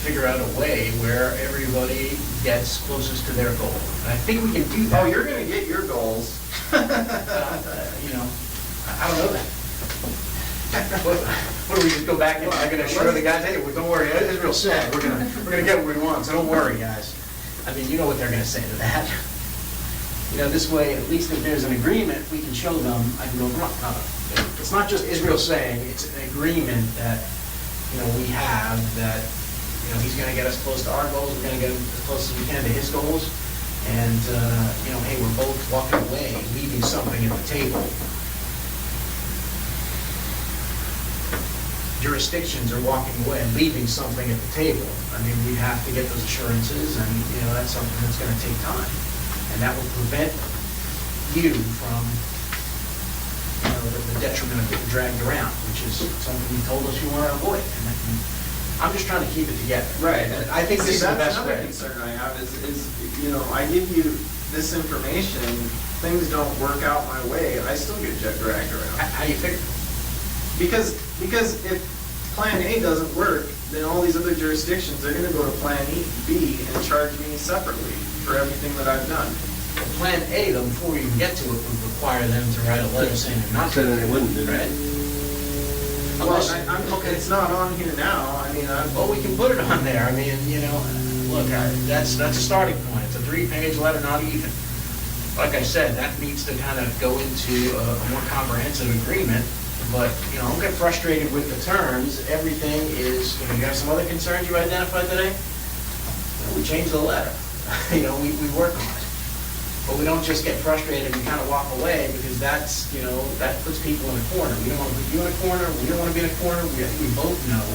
figure out a way where everybody gets closest to their goal. And I think we can do that. Oh, you're gonna get your goals. You know, I don't know that. What do we just go back and I'm gonna assure the guys, hey, well, don't worry, Israel said, we're gonna get what we want, so don't worry, guys. I mean, you know what they're gonna say to that. You know, this way, at least if there's an agreement, we can show them, I can go, it's not just Israel saying, it's an agreement that, you know, we have that, you know, he's gonna get us close to our goals, we're gonna get him as close as we can to his goals, and, you know, hey, we're both walking away, leaving something at the table. Jurisdictions are walking away and leaving something at the table. I mean, we have to get those assurances, and, you know, that's something that's gonna take time. And that will prevent you from, you know, the detriment of getting dragged around, which is something you told us you want to avoid. And I'm just trying to keep it together. Right. And I think this is the best That's another way. concern I have is, you know, I give you this information things don't work out my way, I still get jet dragged around. How do you figure? Because if Plan A doesn't work, then all these other jurisdictions are gonna go to Plan B and charge me separately for everything that I've done. Well, Plan A, though, before we even get to it, would require them to write a letter saying they're not. Saying they wouldn't do Right? it. Well, Unless, it's not on here now, I mean, well, we can put it on there. I mean, you know, look, that's a starting point. It's a 3-page letter, not even. Like I said, that needs to kind of go into a more comprehensive agreement. But, you know, don't get frustrated with the terms. Everything is, you know, you have some other concerns you identified today? We change the letter. You know, we work on it. But we don't just get frustrated and kind of walk away, because that's, you know, that puts people in a corner. We don't want to put you in a corner, we don't want to be in a corner. I think we both know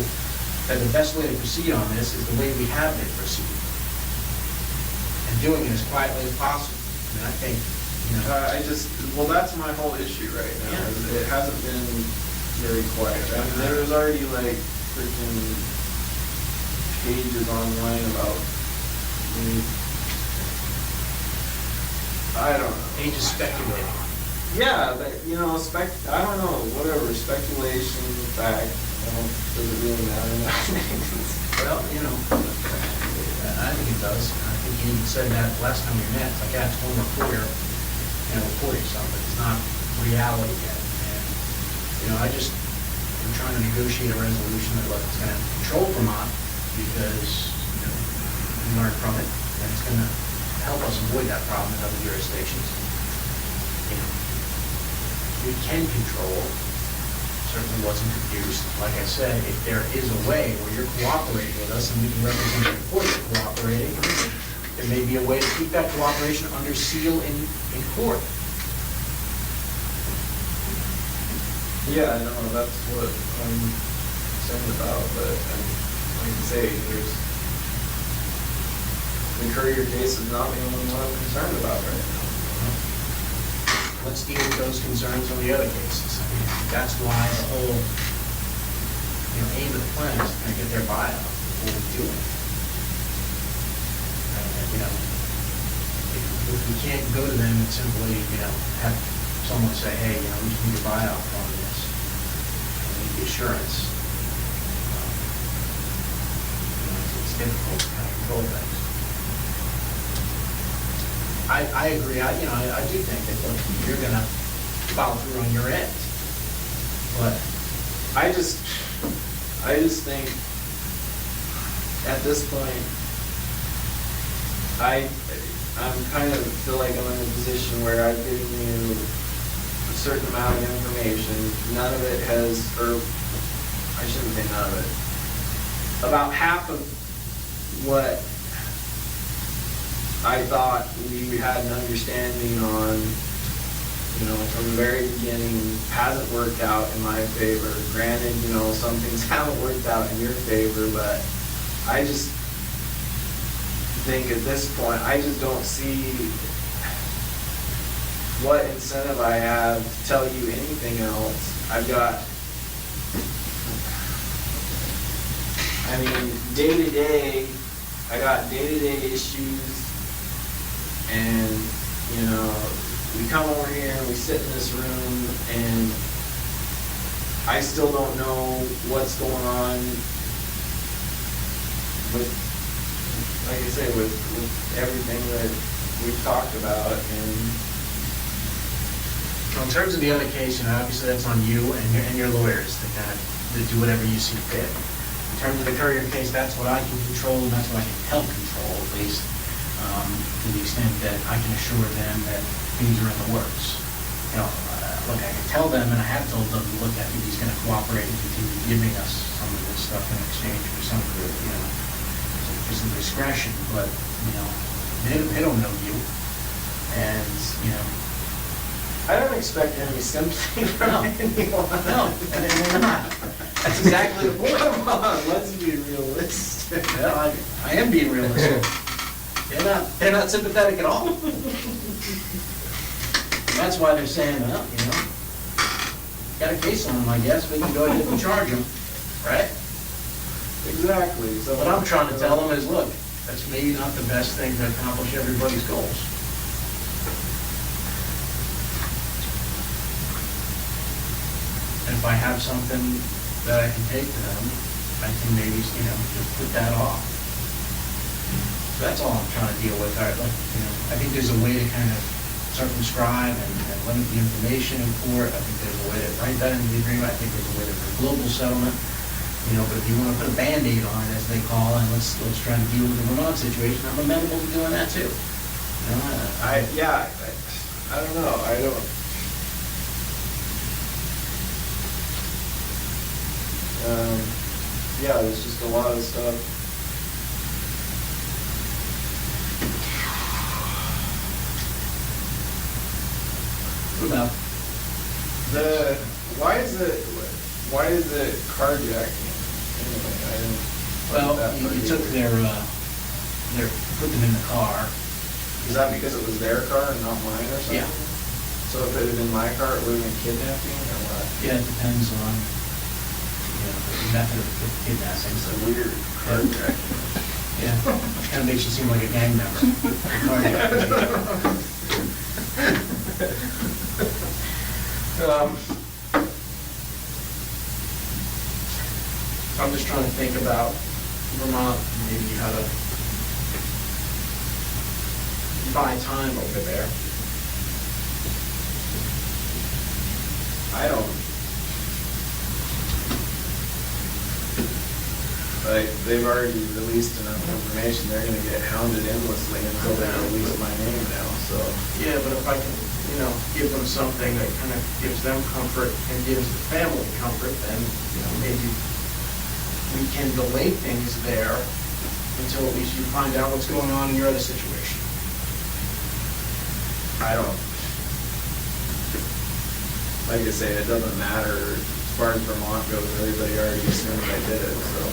that the best way to proceed on this is the way we have been proceeding. And doing it as quietly as possible. And I think, you know. well, that's my whole issue right now. Yeah. It hasn't been very quiet. I mean, there's already like freaking pages online about me. I don't know. Pages speculating. Yeah, but, you know, I don't know, whatever, speculation, fact, does it really matter? Well, you know, I think it does. I think you even said that last time we met. It's like, yeah, it's one reporter, you know, reporting something. It's not reality yet. And, you know, I'm trying to negotiate a resolution that it's going to control Vermont, because, you know, we learn from it, and it's going to help us avoid that problem in other jurisdictions. You know, we can control certainly what's introduced. Like I said, if there is a way where you're cooperating with us and we can represent the court you're cooperating, there may be a way to keep that cooperation under seal in court. Yeah, I know, that's what I'm concerned about, but like I say, the Courier case is not the only one I'm concerned about right now. Let's deal with those concerns on the other cases. I mean, that's why the whole, you know, aim of the plan is to kind of get their buy-out before we do it. And, you know, if we can't go to them and simply, you know, have someone say, hey, you know, we just need a buy-out on this, and we need the assurance. You know, it's difficult to kind of control things. I agree. I do think that, look, you're going to follow through on your end. But I just think at this point, I'm kind of feel like I'm in a position where I've given you a certain amount of information. None of it has, or I shouldn't say none of it. About half of what I thought we had an understanding on, you know, from the very beginning, hasn't worked out in my favor. Granted, you know, some things haven't worked out in your favor, but I just think at this point, I just don't see what incentive I have to tell you anything else. I mean, day-to-day, I got day-to-day issues. And, you know, we come over here and we sit in this room and I still don't know what's going on with, like I say, with everything that we've talked about. And well, in terms of the other case, you know, obviously that's on you and your lawyers to kind of do whatever you see fit. In terms of the Courier case, that's what I can control, and that's what I can help control, at least. To the extent that I can assure them that things are in the works. You know, look, I can tell them, and I have told them, look, I think he's going to cooperate and continue giving us some of this stuff in exchange for some of the, you know, for some discretion. But, you know, they don't know you, and you know. I don't expect any sympathy from anyone. No, and they're not. That's exactly the point. Come on, let's be realistic. Well, I am being realistic. They're not sympathetic at all. That's why they're saying, well, you know, got a case on them, I guess, we can go ahead and charge them, right? Exactly. So what I'm trying to tell them is, look, that's maybe not the best thing to accomplish everybody's goals. if I have something that I can take to them, I can maybe, just put that off. So that's all I'm trying to deal with. I think there's a way to kind of circumscribe and limit the information in court. I think there's a way to write that into the agreement. I think there's a way to for a global settlement. But if you want to put a Band-Aid on it, as they call it, and let's try to deal with the Vermont situation, I'm amenable to doing that too. I don't know. There's just a lot of stuff. Well, why is it carjacking? Anyway, I didn't. Well, you took their, put them in the car. Is that because it was their car and not mine or something? Yeah. So if it had been my car, it would have been kidnapping or what? Yeah, it depends on, the method of kidnapping. It's a weird carjacking. Yeah, kind of makes you seem like a gang member. I'm just trying to think about Vermont, maybe how to buy time over there. I don't. Like, they've already released enough information, they're gonna get hounded endlessly until they release my name now, so. Yeah, but if I can, give them something that kind of gives them comfort and gives the family comfort, then, maybe we can delay things there until at least you find out what's going on in your other situation. I don't. Like I say, it doesn't matter. As far as Vermont goes, everybody already assumed I did it, so.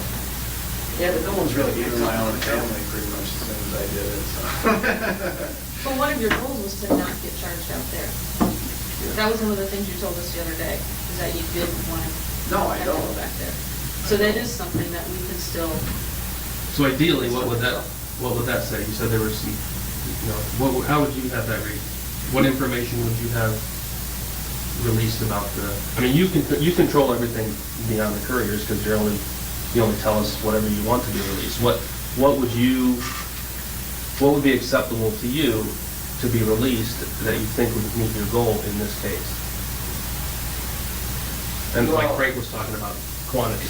Yeah, but no one's really Even my own family pretty much assumes I did it, so. But one of your goals was to not get charged out there. That was one of the things you told us the other day, is that you didn't want to No, I have to don't. go back there. So that is something that we can still. So ideally, what would that say? You said there were some, how would you have that read? What information would you have released about you control everything beyond the couriers because you only tell us whatever you want to be released. What would be acceptable to you to be released that you think would meet your goal in this case? And like Frank was talking about, quantity.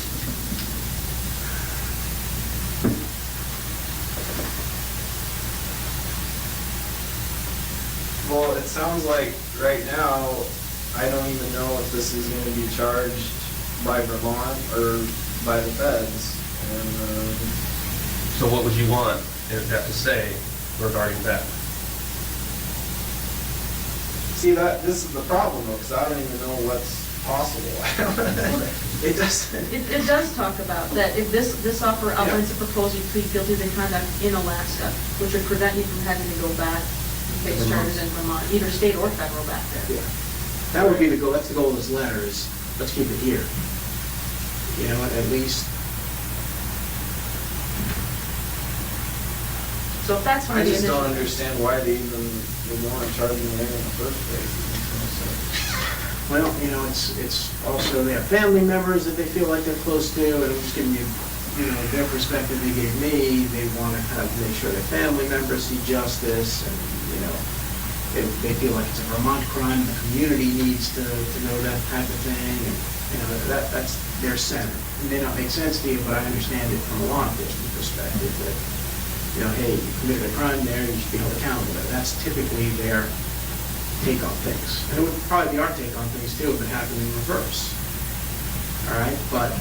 Well, it sounds like right now, I don't even know if this is going to be charged by Vermont or by the feds. And, So what would you want that to say regarding that? see, this is the problem though, because I don't even know what's possible. It does talk about that if this offer outlines a proposal to plead guilty to conduct in Alaska, which would prevent you from having to go back and face charges in Vermont, either state or federal back there. Yeah. That would be the goal. That's the goal of this letter is, let's keep it here. At least. So if that's one I of the just initial. don't understand why they even would want to charge me there in the first place. Well, it's also they have family members that they feel like they're close to, and I'm just giving you, their perspective they gave me. They want to kind of make sure their family members see justice, and they feel like it's a Vermont crime. The community needs to know that type of thing, and that's their center. It may not make sense to you, but I understand it from a law enforcement perspective that hey, you committed a crime there, you should be held accountable. That's typically their take on things. And it would probably be our take on things too if it happened in reverse. All right, but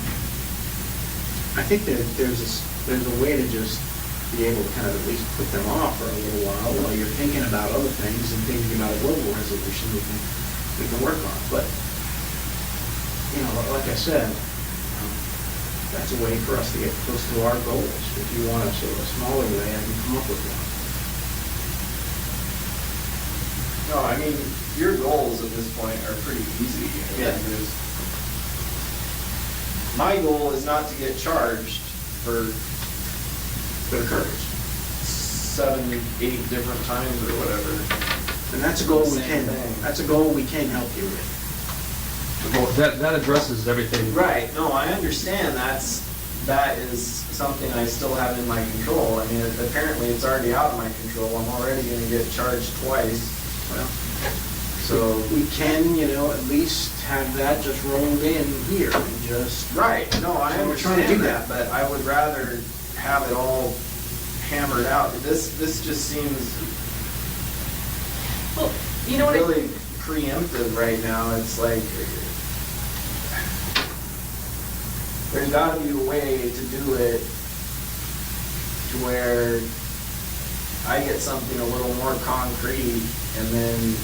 I think that there's a way to just be able to kind of at least put them off for a little while you're thinking about other things and thinking about a global resolution we can work on. But like I said, that's a way for us to get close to our goals. If you want a sort of a smaller way, I can come up with one. No, I mean, your goals at this point are pretty easy. Yeah. My goal is not to get charged for That occurs. 7, 8 different times or whatever. And that's a goal we Same can. thing. That's a goal we can help you with. Well, that addresses everything. Right, no, I understand that is something I still have in my control. I mean, apparently it's already out of my control. I'm already gonna get charged twice. Well, So, we can, at least have that just rolled in here and just. right, no, I So we're trying to do understand that, but I would rather have it all hammered out. This just seems Well, you know what? really preemptive right now. It's like, there's gotta be a way to do it to where I get something a little more concrete, and then,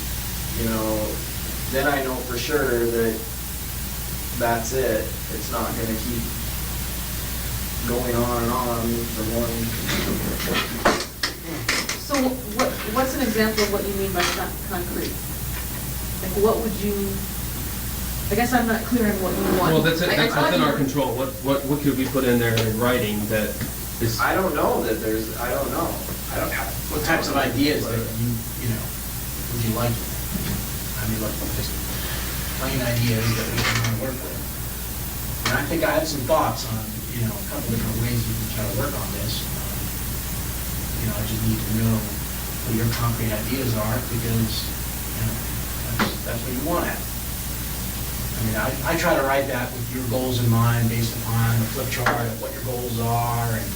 then I know for sure that that's it. It's not gonna keep going on and on from one. So what's an example of what you mean by concrete? Like, what would you, I guess I'm not clear on what you want. Well, that's I within thought you our were- control. What could we put in there in writing that is? I don't know that there's, I don't know. I don't have. What types of ideas that would you like? I mean, like, just plain ideas that we can work with. And I think I have some thoughts on, a couple different ways you can try to work on this. I just need to know what your concrete ideas are, because, that's what you want at. I mean, I try to write that with your goals in mind, based upon the flip chart of what your goals are, and,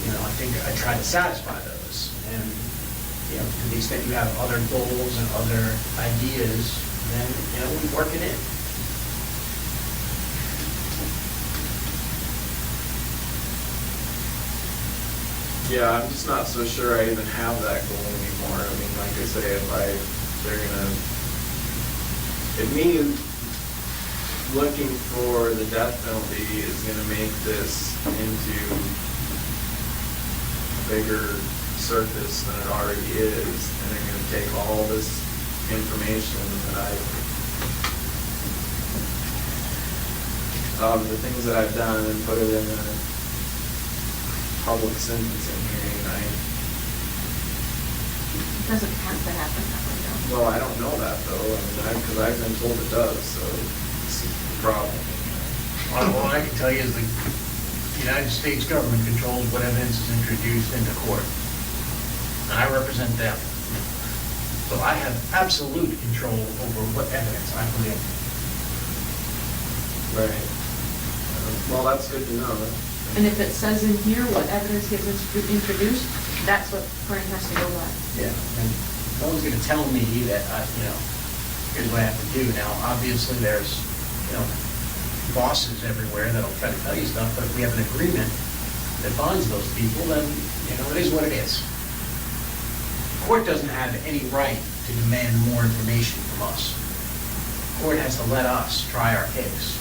I think I try to satisfy those. And, to the extent you have other goals and other ideas, then, we work it in. Yeah, I'm just not so sure I even have that goal anymore. I mean, like I say, if me looking for the death penalty is gonna make this into a bigger circus than it already is, and they're gonna take all this information that of the things that I've done and put it in a public sentencing hearing. It doesn't have to happen that way, though. Well, I don't know that though, because I've been told it does, so it's a problem. All I can tell you is the United States government controls what evidence is introduced into court. And I represent them. So I have absolute control over what evidence I put in. Right. Well, that's good to know. And if it says in here what evidence gets introduced, that's what Frank has to go by. Yeah. And no one's gonna tell me that, here's what I have to do. Now, obviously, there's, bosses everywhere that'll try to tell you stuff, but if we have an agreement that binds those people, then, it is what it is. Court doesn't have any right to demand more information from us. Court has to let us try our case.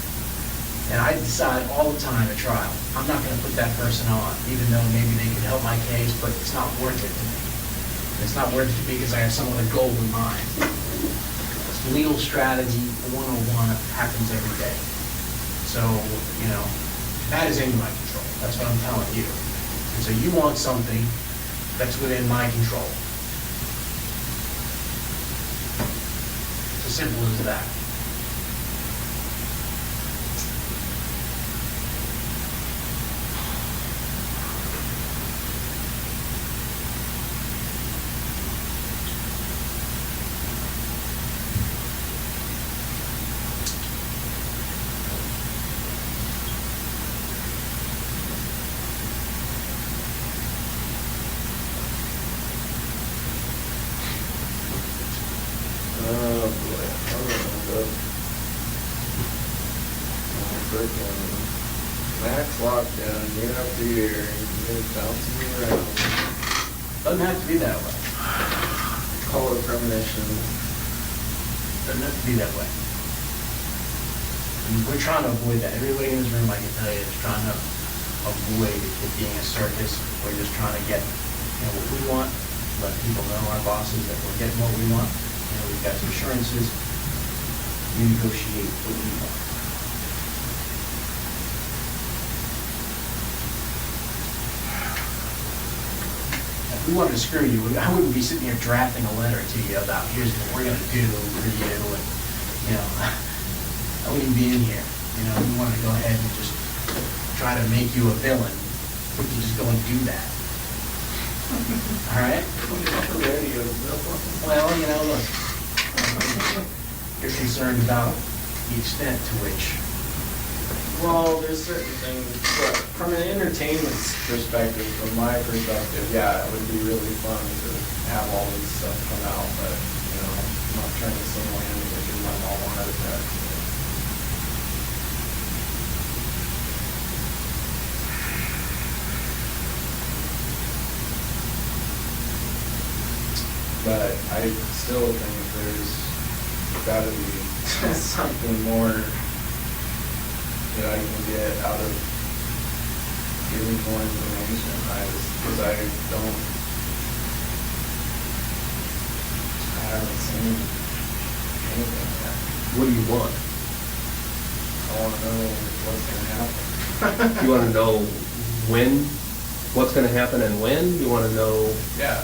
And I decide all the time at trial, I'm not gonna put that person on, even though maybe they could help my case, but it's not worth it to me. It's not worth it to me because I have some other goal in mind. It's legal strategy 101 happens every day. So, that is in my control. That's what I'm telling you. And so you want something that's within my control. It's as simple as that. Oh, boy. Freaking max lockdown year after year, and it's bouncing me around. Doesn't have to be that way. Call it premonition. Doesn't have to be that way. And we're trying to avoid that. Everybody in this room, I can tell you, is trying to avoid it being a circus. We're just trying to get, what we want, let people know, our bosses, that we're getting what we want. We've got some assurances. We negotiate what we want. If we wanted to screw you, I wouldn't be sitting here drafting a letter to you about here's what we're gonna do for you, and, I wouldn't be in here. You know, we want to go ahead and just try to make you a villain. We can just go and do that. All right? Well, you know, look, you're concerned about the extent to which. Well, there's certain things, but from an entertainment perspective, from my perspective, yeah, it would be really fun to have all this stuff come out, but, you know, I'm not trying to single-handedly give my mom a heart attack. But I still think there's gotta be something more that I can get out of giving more information. Because I haven't seen anything yet. What do you want? I wanna know what's gonna happen. You wanna know when, what's gonna happen and when? You wanna know? Yeah.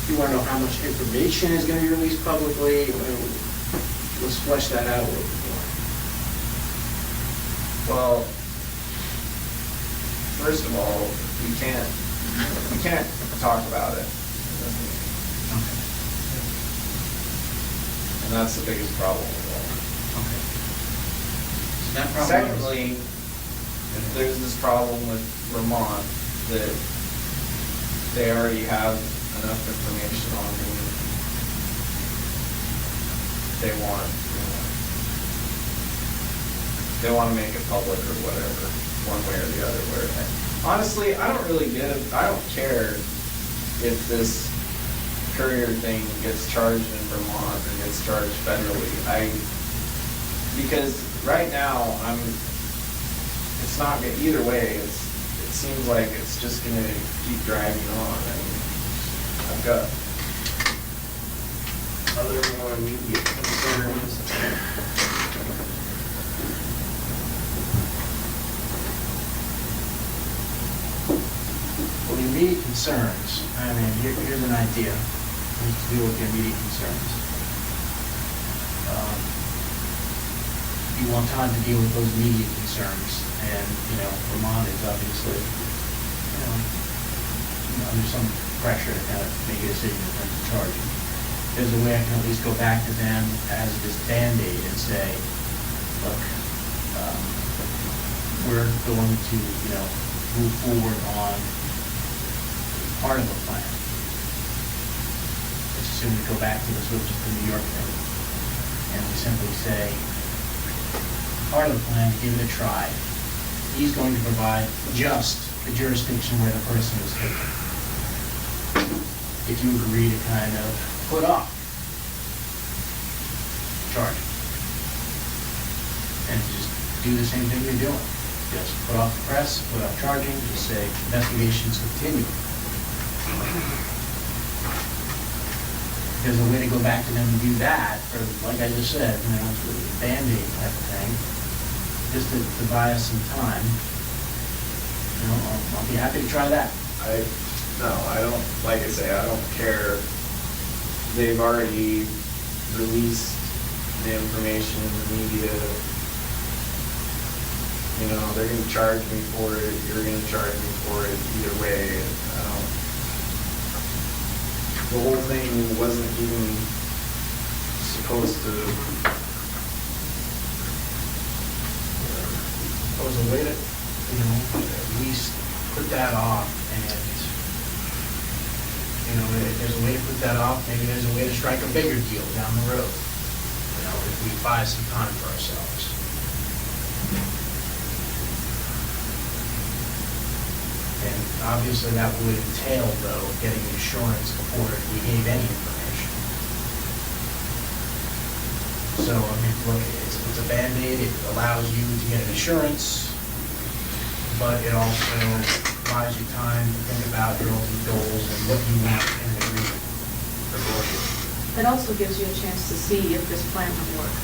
You want to know how much information is going to be released publicly? Let's flesh that out a little bit more. Well, first of all, we can't talk about it. Okay. And that's the biggest problem with Okay. So that it. problem Secondly, if there's this problem with Vermont that they already have enough information on who they want to make it public or whatever, one way or the other. Where honestly, I don't care if this courier thing gets charged in Vermont or gets charged federally. Because right now it's not either way. It seems like it's just going to keep dragging on. I've got other more immediate concerns. Well, the immediate concerns, I mean, here's an idea. We need to deal with the immediate concerns. You want time to deal with those immediate concerns, and, you know, Vermont is obviously, you know, under some pressure to kind of make a decision in terms of charging. There's a way I can at least go back to them as this Band-Aid and say, look, we're going to, you know, move forward on part of the plan. Let's assume we go back to this, which is the New York thing, and we simply say, part of the plan, give it a try. He's going to provide just the jurisdiction where the person is taken. If you agree to kind of put off charging. And just do the same thing you're doing. Just put off the press, put off charging, just say investigations continue. There's a way to go back to them and do that, or like I just said, you know, sort of a Band-Aid type of thing, just to buy us some time. You know, I'll be happy to try that. No, I don't, like I say, I don't care. They've already released the information in the media. You know, they're gonna charge me for it, you're gonna charge me for it, either way. The whole thing wasn't even supposed to. There was a way to, you know, at least put that off, and, you know, if there's a way to put that off, maybe there's a way to strike a bigger deal down the road, you know, if we buy some time for ourselves. And obviously that would entail, though, getting insurance before we gave any information. So, I mean, look, it's a Band-Aid, it allows you to get an insurance, but it also buys you time to think about your ultimate goals and what you want in the agreement. It also gives you a chance to see if this plan will work,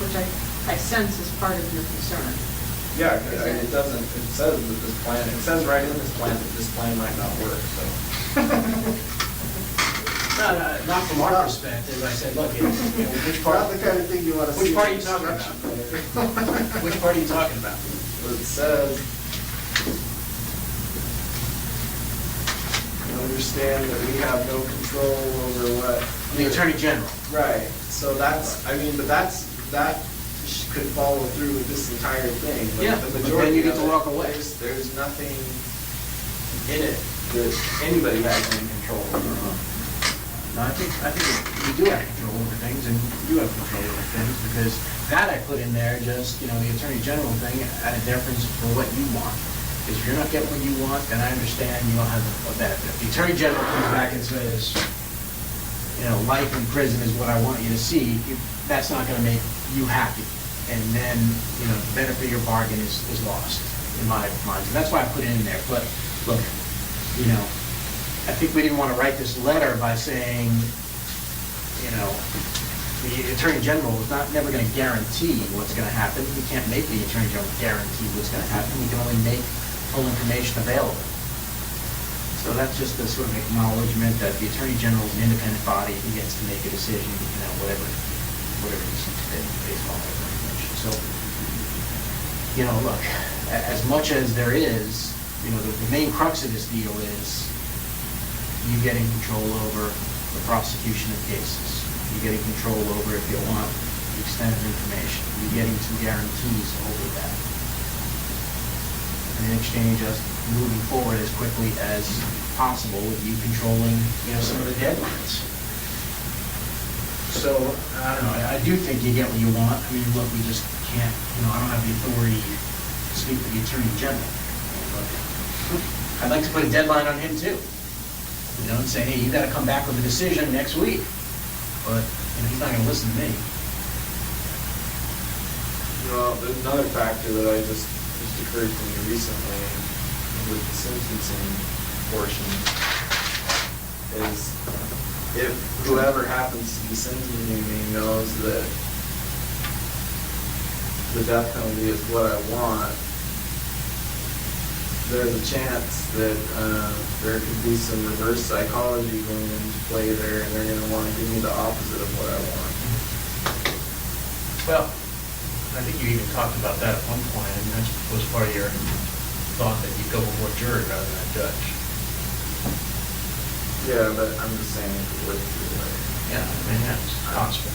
which I sense is part of your concern. Yeah, it doesn't, it says that this plan, it says right in this plan that this plan might not work, so. No, not from our perspective. I said, look, which part? Not the kind of thing you want to see. Which part are you in talking construction about? plan. Which part are you talking about? It says, understand that we have no control over what. The Attorney General. Right, so that's, I mean, but that could follow through with this entire thing. Yeah, the but then majority you get of to it, walk away. There's nothing in it that anybody has any control over. No, I think we do have control over things, and you have control over things, because that I put in there just, the Attorney General thing, out of deference for what you want. If you're not getting what you want, then I understand you don't have a benefit. If the Attorney General comes back and says, life in prison is what I want you to see, that's not gonna make you happy. And then, the benefit of your bargain is lost, in my mind. And that's why I put it in there. But, look, I think we didn't want to write this letter by saying, the Attorney General is never going to guarantee what's going to happen. We can't make the Attorney General guarantee what's going to happen. We can only make full information available. So that's just the sort of acknowledgement that the Attorney General is an independent body. He gets to make a decision, whatever he sees fit based on that information. So, look, as much as there is, the main crux of this deal is you getting control over the prosecution of cases. You getting control over, if you want, the extent of information. You getting some guarantees over that. And in exchange, us moving forward as quickly as possible with you controlling, some of the deadlines. So, I don't know, I do think you get what you want. I mean, look, we just can't, I don't have the authority to speak to the Attorney General. I'd like to put a deadline on him too. And say, hey, you gotta come back with a decision next week. But, he's not gonna listen to me. Well, there's another factor that just occurred to me recently with the sentencing portion is if whoever happens to be sentencing me knows that the death penalty is what I want, there's a chance that there could be some reverse psychology going into play there, and they're going to want to give me the opposite of what I want. Well, I think you even talked about that at one point, and that was part of your thought that you'd go with more jury rather than a judge. Yeah, but I'm just saying it could work through way. Yeah, I mean, that's possible.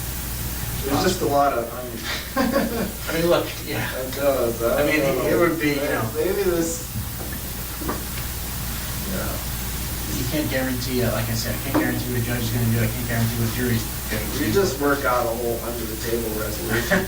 There's just a lot of, I mean, look, yeah. It does. I mean, it would be, Maybe this, you can't guarantee, like I said, I can't guarantee what a judge is going to do. I can't guarantee what a jury's going to do. you just work out a whole under-the-table resolution.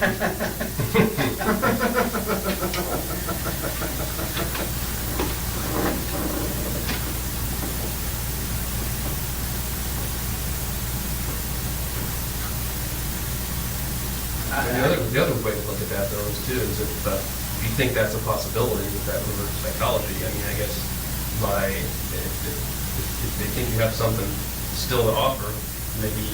The other way to look at that though is too, is if you think that's a possibility with that reverse psychology, I mean, I guess if they think you have something still to offer, maybe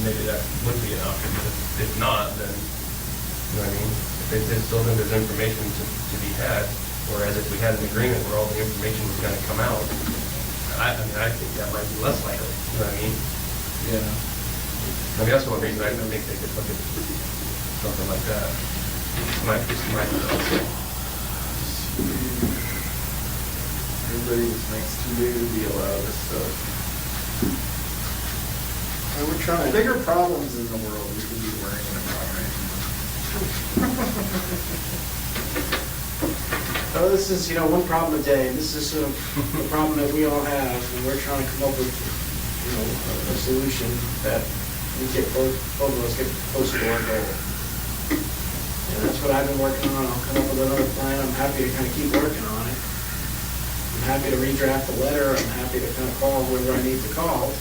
that would be an option, but if not, then, you know what I mean? If they still think there's information to be had, whereas if we had an agreement where all the information was gonna come out, I think that might be less likely, you know what I mean? Yeah. I mean, that's one reason I think they could look at something like that. Might also. Everybody just makes too big a deal out of this stuff. And we're trying bigger problems in the world we could be worrying about right now. Oh, this is, one problem a day. This is sort of the problem that we all have, and we're trying to come up with, a solution that we get both of us get closer to our goal. And that's what I've been working on. I'll come up with another plan. I'm happy to kind of keep working on it. I'm happy to redraft the letter. I'm happy to kind of call whoever I need to call.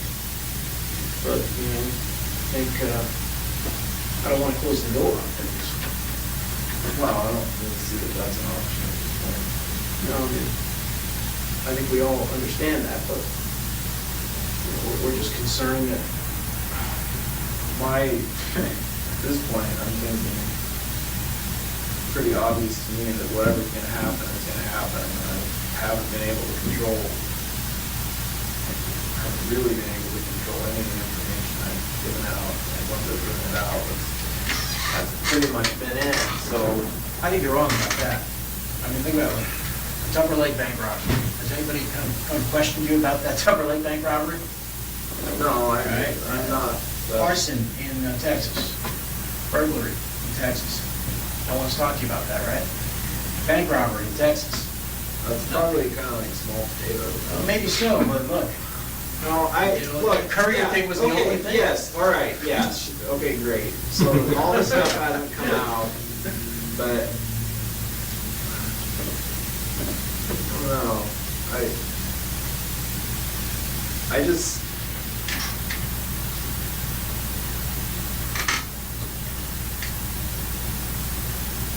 But, I think, I don't want to close the door on things. Well, I don't really see that that's an option at this point. I mean, I think we all understand that, but we're just concerned that At this point, I'm thinking pretty obvious to me that whatever's going to happen is going to happen. And I haven't been able to control, haven't really been able to control any of the information I've given out, and once I've given it out, has pretty much been in, so. I think you're wrong about that. I mean, think about it, the Tupper Lake bank robbery. Has anybody come questioned you about that Tupper Lake bank robbery? No, Right. I'm not. but- Arson in Texas, burglary in Texas. No one's talked to you about that, right? Bank robbery in Texas. That's probably kind of like small potatoes. Maybe so, but look, No, You know, the courier thing was the okay, only thing. Yes, all right, yes, okay, great. So all this stuff hasn't come out, but I don't know.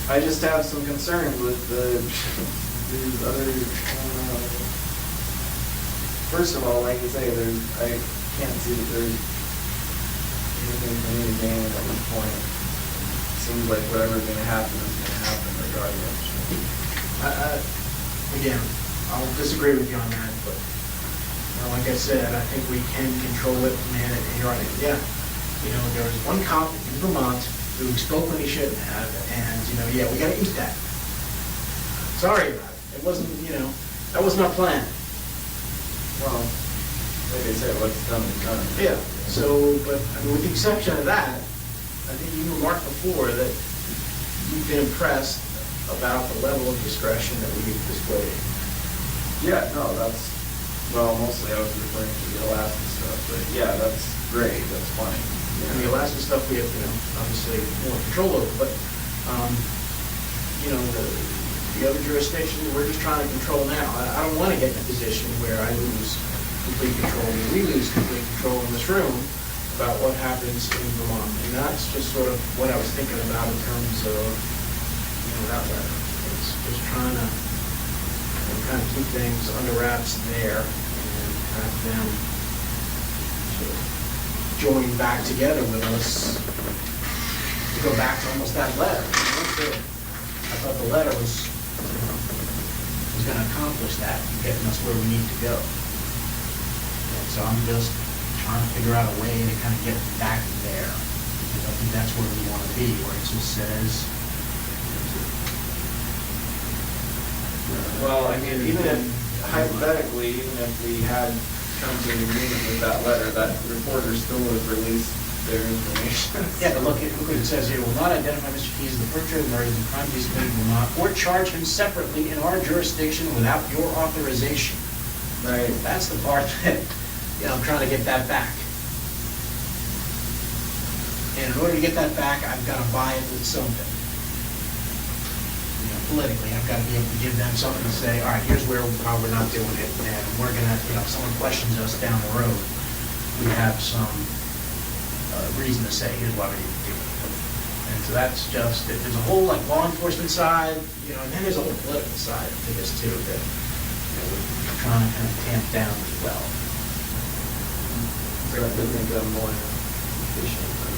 I just have some concerns with these other. First of all, like you say, I can't see that there's anything for me to gain at this point. Seems like whatever's gonna happen is gonna happen regardless. again, I'll disagree with you on that, but like I said, I think we can control it, man, and you're right. Yeah, you know, there was one cop in Vermont who spoke when he shouldn't have, and, you know, yeah, we gotta eat that. Sorry about it. It wasn't, you know, that was not planned. Well, like I said, what's done is done. Yeah, so, but, I mean, with the exception of that, I think you remarked before that you've been impressed about the level of discretion that we've displayed. Yeah, no, well, mostly I was referring to the Alaska stuff, but yeah, that's great, that's fine. And the Alaska stuff, we have, you know, obviously more control over, but, you know, the other jurisdictions, we're just trying to control now. I don't want to get in a position where I lose complete control, and we lose complete control in this room about what happens in Vermont. And that's just sort of what I was thinking about in terms of, you know, that letter. It's just trying to kind of keep things under wraps there and have them sort of join back together with us to go back to almost that letter. I thought the letter was going to accomplish that, getting us where we need to go. And so I'm just trying to figure out a way to kind of get back there, because I think that's where we want to be, where it just says. Well, I mean, even if, hypothetically, even if we had come to an agreement with that letter, that reporter still would have released their information. Yeah, but look what it says here, will not identify Mr. Keyes as the perpetrator of the murder, the crime he's committed will not, or charge him separately in our jurisdiction without your authorization. Right. That's the part that, you know, I'm trying to get that back. And in order to get that back, I've got to buy it with something. You know, politically, I've got to be able to give them something to say, all right, here's why we're not doing it, and we're gonna, you know, if someone questions us down the road, we have some reason to say, here's why we need to do it. And so that's just, there's a whole like law enforcement side, you know, and then there's a whole political side to this too, that, you know, we're trying to kind of tamp down as well. So I think I'm more efficient than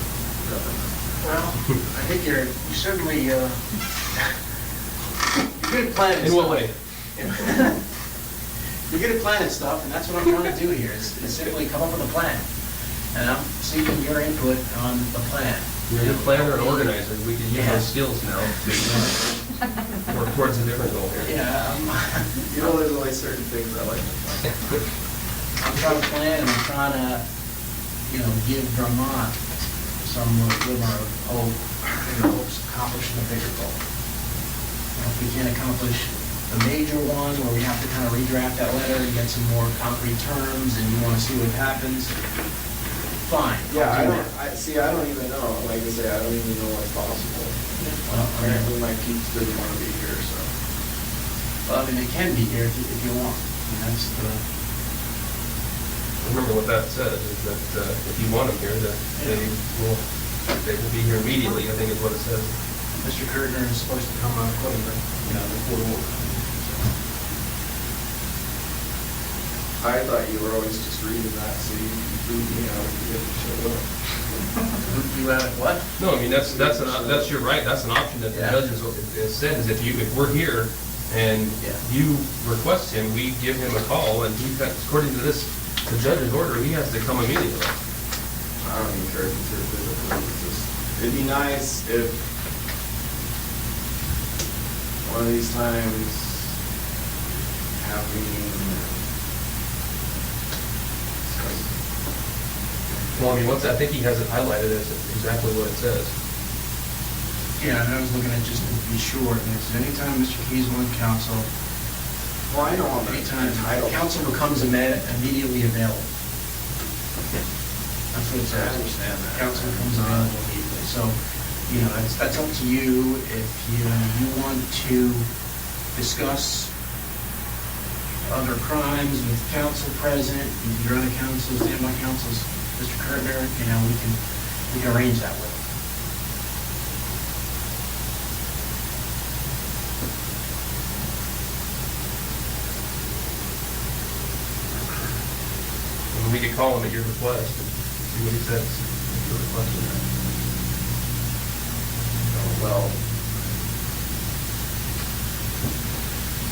government. Well, I think you certainly, you're good at planning. In what way? You're good at planning stuff, and that's what I'm trying to do here, is simply come up with a plan. And I'm seeking your input on the plan. You're a planner and organizer, we can use Yeah. those skills now to work towards a different goal here. Yeah, You know, there's only certain things I like to plan. I'm trying to plan, and I'm trying to, you know, give Vermont some glimmer of hope, in the hopes of accomplishing a bigger goal. And if we can accomplish the major one, where we have to kind of redraft that letter and get some more concrete terms, and you want to see what happens, fine. Yeah, I'll do that. I don't even know, like I say, I don't even know what's possible. Well, Apparently my peeps didn't want to be here, so. I mean, they can be here if you want. And that's the, Remember what that says, is that if you want them here, that they will be here immediately, I think is what it says. Mr. Kurtner is supposed to come on, you know, the court order. I thought you were always just reading that, so you boot me out if you didn't show up. You out at what? No, I mean, that's your right, that's an option that the Yeah. judge has said, is if we're here and Yeah. you request him, we give him a call, and he, according to this the judge's order, he has to come immediately. I don't even care if it's here physically, it's just, it'd be nice if one of these times have meeting and discuss. Well, I mean, I think he has it highlighted as exactly what it says. Yeah, and I was looking at just to be sure, and it's anytime Mr. Keys on council, Well, I know I'm anytime entitled. council becomes immediately available. That's what it says. I understand that. Council becomes available immediately. So, that's up to you. If you want to discuss other crimes with council present, with your other councils, standby councils, Mr. Kertner, we can arrange that with him. And we could call him at your request and see what he says if you're requesting that. Well,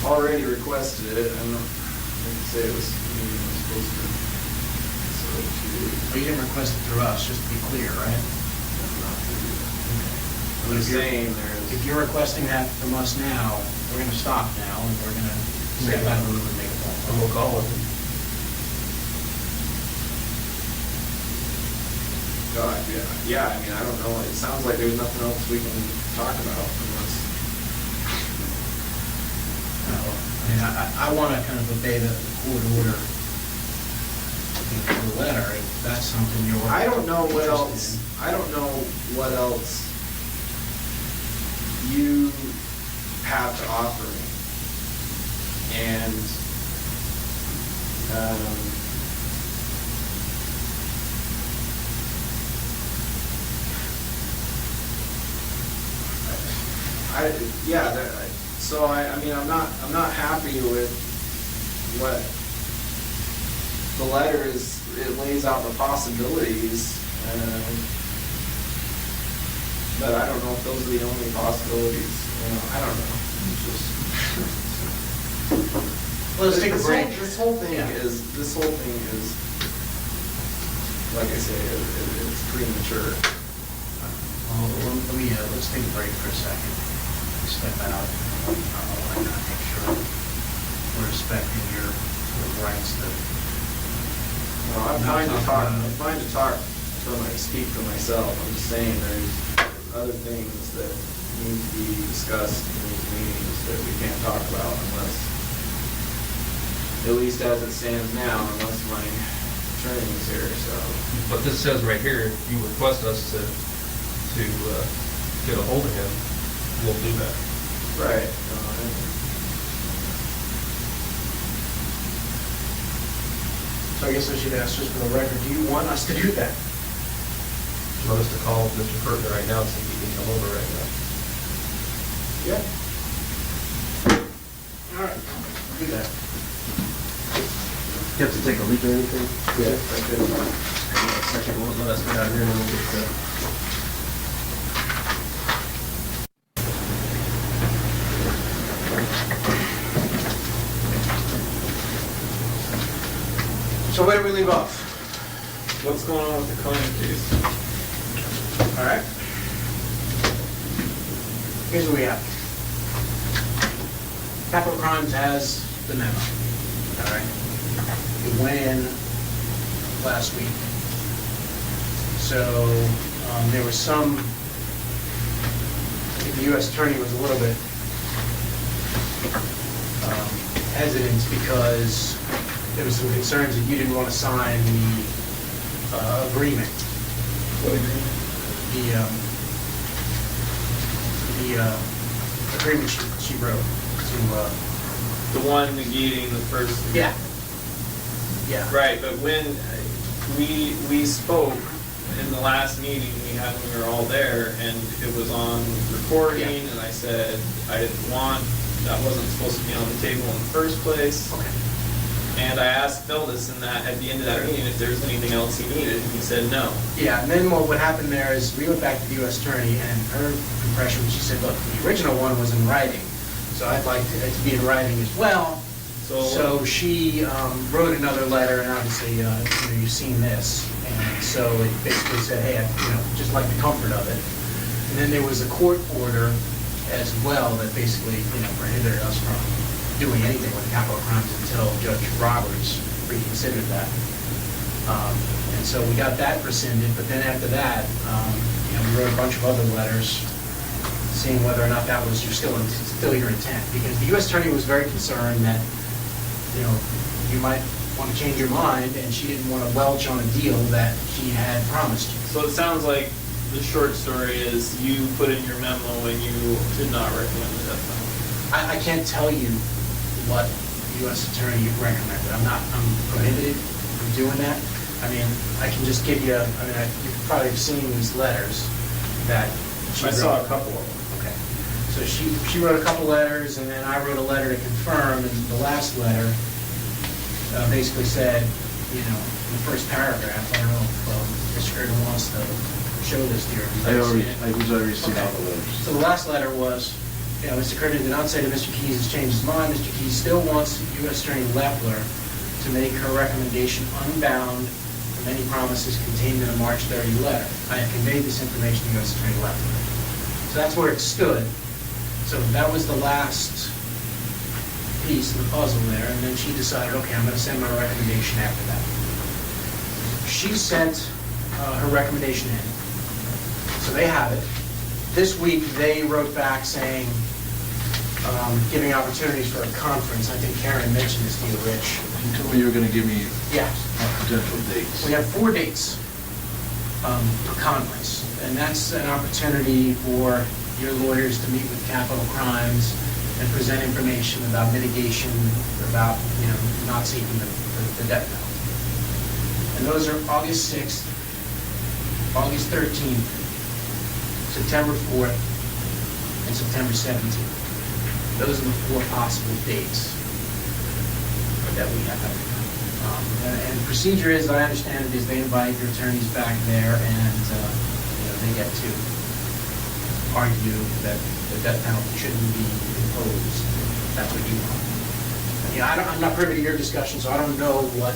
already requested it, and I can say it was, meeting was supposed to, so 2 days. But you didn't request it through us, just to be clear, right? Not to do that. But I'm if you're- saying there's. If you're requesting that from us now, we're gonna stop now, and we're gonna step out of the room and make a phone And call. we'll call him. God, yeah, I mean, I don't know, it sounds like there's nothing else we can talk about unless. I want to kind of obey the court order, the letter, if that's something you're. I don't know what interested else, in. I don't know what else you have to offer me. And, so I mean, I'm not happy with what the letter is. It lays out the possibilities, but I don't know if those are the only possibilities. I don't know. It's just. Well, let's take a break. This whole thing Yeah. is, like I say, it's premature. Let's take a break for a second. Step out. Why not make sure we're respecting your rights to. Well, I'm fine to talk speak for myself. I'm just saying there's other things that need to be discussed in these meetings that we can't talk about unless, at least as it stands now, unless my attorney is here, so. But this says right here, if you request us to get a hold of him, we'll do that. Right. So I guess I should ask just for the record, do you want us to do that? You want us to call Mr. Curtin right now and see if he can come over right now? Yeah. All right, we'll do that. You have to take a leak or anything? Yeah, I could. Second, we'll let us get out of here and then we'll get the. So where do we leave off? What's going on with the Koenig case? All right. Here's what we have. Capital Crimes has the memo. All right. It went in last week. So there was some, I think the U.S. Attorney was a little bit hesitant because there was some concerns that you didn't want to sign the agreement. What agreement? The agreement she wrote to. The one negating the first. Yeah. Yeah. Right, but when we spoke in the last meeting we had when we were all there, and it was on recording, Yeah. and I said I didn't want, that wasn't supposed to be on the table in the first place. Okay. And I asked Phyllis in that, at the end of that meeting, if there was anything else he needed, and he said no. Yeah, and then what happened there is we went back to the U.S. Attorney, and her impression, she said, look, the original one was in writing, so I'd like it to be in writing as well, So she wrote another letter, and obviously, you've seen this. And so it basically said, hey, just like the comfort of it. And then there was a court order as well that basically, prohibited us from doing anything with capital crimes until Judge Roberts reconsidered that. And so we got that rescinded, but then after that, we wrote a bunch of other letters seeing whether or not that was still your intent. Because the U.S. Attorney was very concerned that, you might want to change your mind, and she didn't want to welch on a deal that she had promised you. So it sounds like the short story is you put in your memo and you did not recommend the death penalty. I can't tell you what the U.S. Attorney recommended. I'm prohibited from doing that. I mean, I can just give you, you've probably seen these letters that she I wrote. saw a couple of them. Okay. So she wrote a couple letters, and then I wrote a letter to confirm, and the last letter basically said, in the first paragraph, I don't know if Mr. Curtin wants to show this to you. I was already seen all the letters. So the last letter was, Mr. Curtin did not say that Mr. Keys has changed his mind. Mr. Keys still wants U.S. Attorney Leffler to make her recommendation unbound from any promises contained in the March 30 letter. I have conveyed this information to U.S. Attorney Leffler. So that's where it stood. So that was the last piece of the puzzle there, and then she decided, okay, I'm going to send my recommendation after that. She sent her recommendation in. So they have it. This week, they wrote back saying, giving opportunities for a conference. I think Karen mentioned this to you, Rich. You told me you were going to give me Yeah. potential dates. We have 4 dates for conference, and that's an opportunity for your lawyers to meet with capital crimes and present information about mitigation, about, not seeking the death penalty. And those are August 6th, August 13th, September 4th, and September 17th. Those are the 4 possible dates that we have. And the procedure is, I understand it, is they invite your attorneys back there, and they get to argue that the death penalty shouldn't be imposed. That's what you want. I'm not privy to your discussion, so I don't know what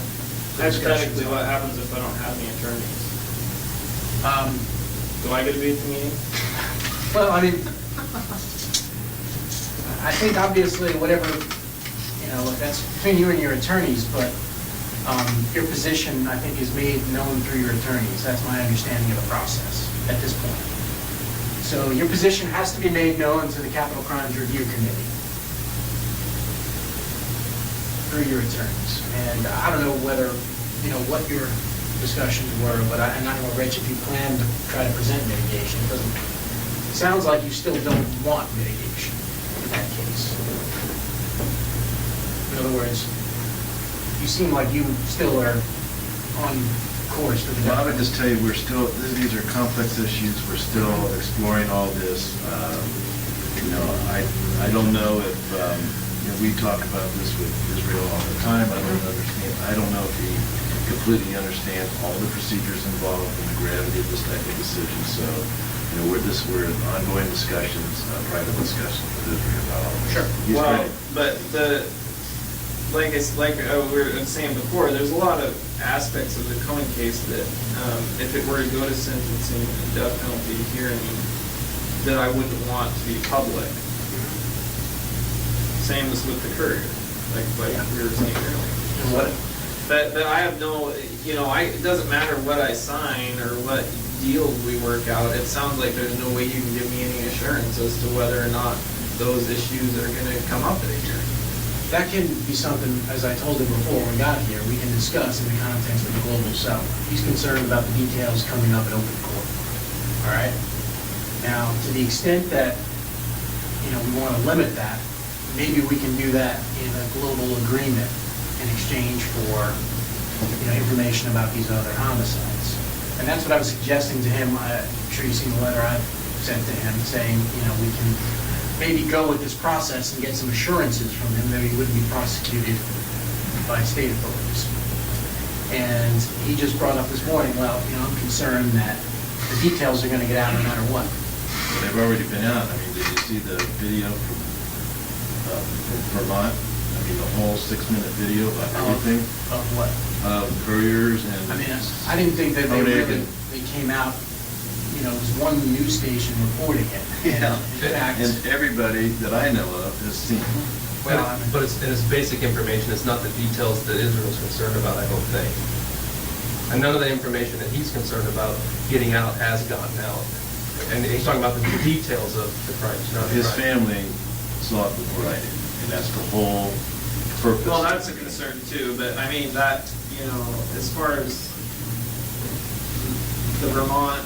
the discussions Hypothetically, are. what happens if I don't have any attorneys? Do I get to be at the meeting? Well, I think obviously whatever, that's between you and your attorneys, but your position, I think, is made known through your attorneys. That's my understanding of the process at this point. So your position has to be made known to the Capital Crimes Review Committee through your attorneys. And I don't know whether, what your discussions were, but I'm not going to, Rich, if you plan to try to present mitigation, it sounds like you still don't want mitigation in that case. In other words, you seem like you still are on course for the Well, I would just tell you, these are complex issues. We're still exploring all this. I don't know if, we talk about this with Israel all the time. I don't know if he completely understands all the procedures involved and the gravity of this type of decision. So, we're in ongoing discussions, private discussions with Israel about all this. Sure. He's Well, ready. but like we were saying before, there's a lot of aspects of the Cohen case that, if it were to go to sentencing and death penalty hearing, that I wouldn't want to be public. Same as with the Courier, like we were saying earlier. But I have no, it doesn't matter what I sign or what deals we work out. It sounds like there's no way you can give me any assurance as to whether or not those issues are going to come up at a hearing. That can be something, as I told him before when we got here, we can discuss in the context of the global settlement. He's concerned about the details coming up in open court. All right? Now, to the extent that, we want to limit that, maybe we can do that in a global agreement in exchange for, information about these other homicides. And that's what I was suggesting to him. I'm sure you've seen the letter I sent to him saying, we can maybe go with this process and get some assurances from him that he wouldn't be prosecuted by state authorities. And he just brought up this morning, well, I'm concerned that the details are going to get out no matter what. They've already been out. Did you see the video from Vermont? I mean, the whole 6-minute video about everything, Of what? of couriers and. I mean, I didn't think that they Koenig really, and- they came out, you know, it was one news station reporting it. Yeah, In fact, and everybody that I know of has seen it. well, I mean, But it's basic information, it's not the details that Israel's concerned about, I don't think. And none of the information that he's concerned about getting out has gotten out. And he's talking about the details of the crimes, not the His crime. family saw it before I did, and that's the whole purpose. Well, that's a concern too, but I mean, that, you know, as far as the Vermont,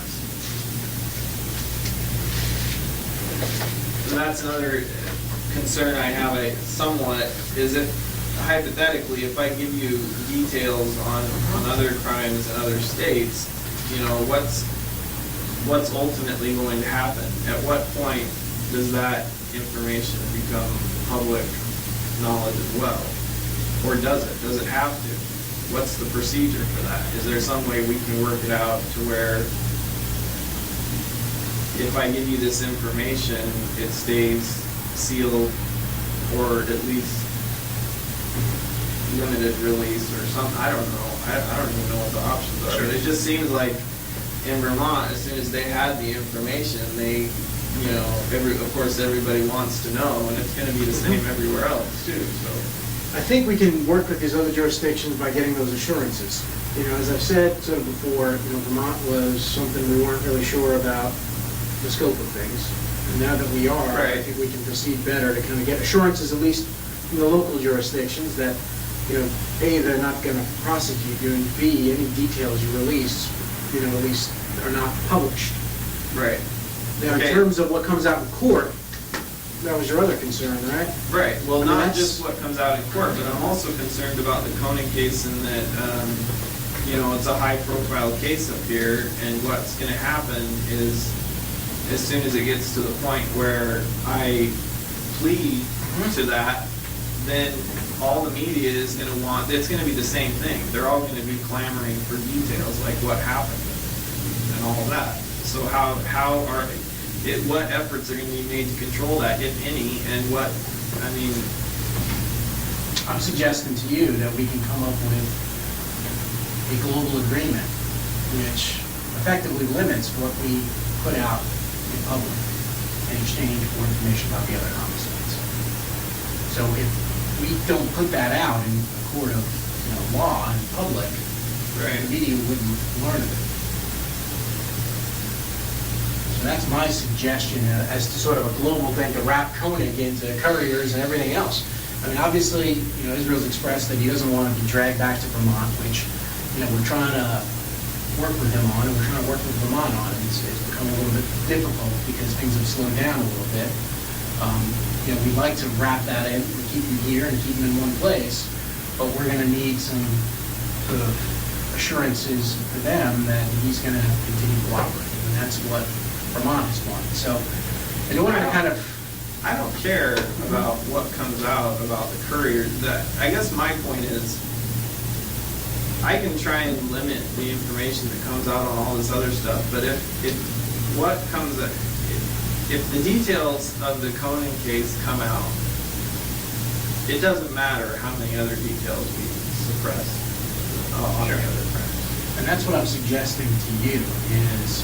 that's another concern I have, somewhat, is if hypothetically, if I give you details on other crimes in other states, you know, what's ultimately going to happen? At what point does that information become public knowledge as well? Or does it? Does it have to? What's the procedure for that? Is there some way we can work it out to where if I give you this information, it stays sealed or at least limited release or something? I don't know. I don't even know what the options are. But it just seems like in Vermont, as soon as they had the information, they, you know, of course everybody wants to know, and it's going to be the same everywhere else too. So I think we can work with these other jurisdictions by getting those assurances. You know, as I've said sort of before, you know, Vermont was something we weren't really sure about the scope of things. And now that we are, I Right. think we can proceed better to kind of get assurances, at least from the local jurisdictions, that, you know, A, they're not going to prosecute you, and B, any details you release, you know, at least are not published. right. Now, in Okay. terms of what comes out in court, that was your other concern, right? Right, well, I mean, not that's- just what comes out in court, but I'm also concerned about the Koenig case in that, you know, it's a high-profile case up here, and what's gonna happen is, as soon as it gets to the point where I plead to that, then all the media is gonna want, it's gonna be the same thing. They're all gonna be clamoring for details, like what happened and all of that. So what efforts are gonna be made to control that, if any, and what, I mean, I'm suggesting to you that we can come up with a global agreement which effectively limits what we put out in public in exchange for information about the other homicides. So if we don't put that out in a court of, you know, law in public, right. the media wouldn't learn of it. So that's my suggestion as to sort of a global thing to wrap Koenig into couriers and everything else. I mean, obviously, you know, Israel's expressed that he doesn't want to be dragged back to Vermont, which, you know, we're trying to work with him on, and we're trying to work with Vermont on. It's become a little bit difficult because things have slowed down a little bit. You know, we'd like to wrap that in and keep him here and keep him in one place, but we're going to need some sort of assurances for them that he's going to continue cooperating, and that's what Vermont has wanted. So, in order to kind of... I don't care about what comes out about the courier. I guess my point is, I can try and limit the information that comes out on all this other stuff, but if the details of the Koenig case come out, it doesn't matter how many other details we suppress on the other crimes. And that's what I'm suggesting to you, is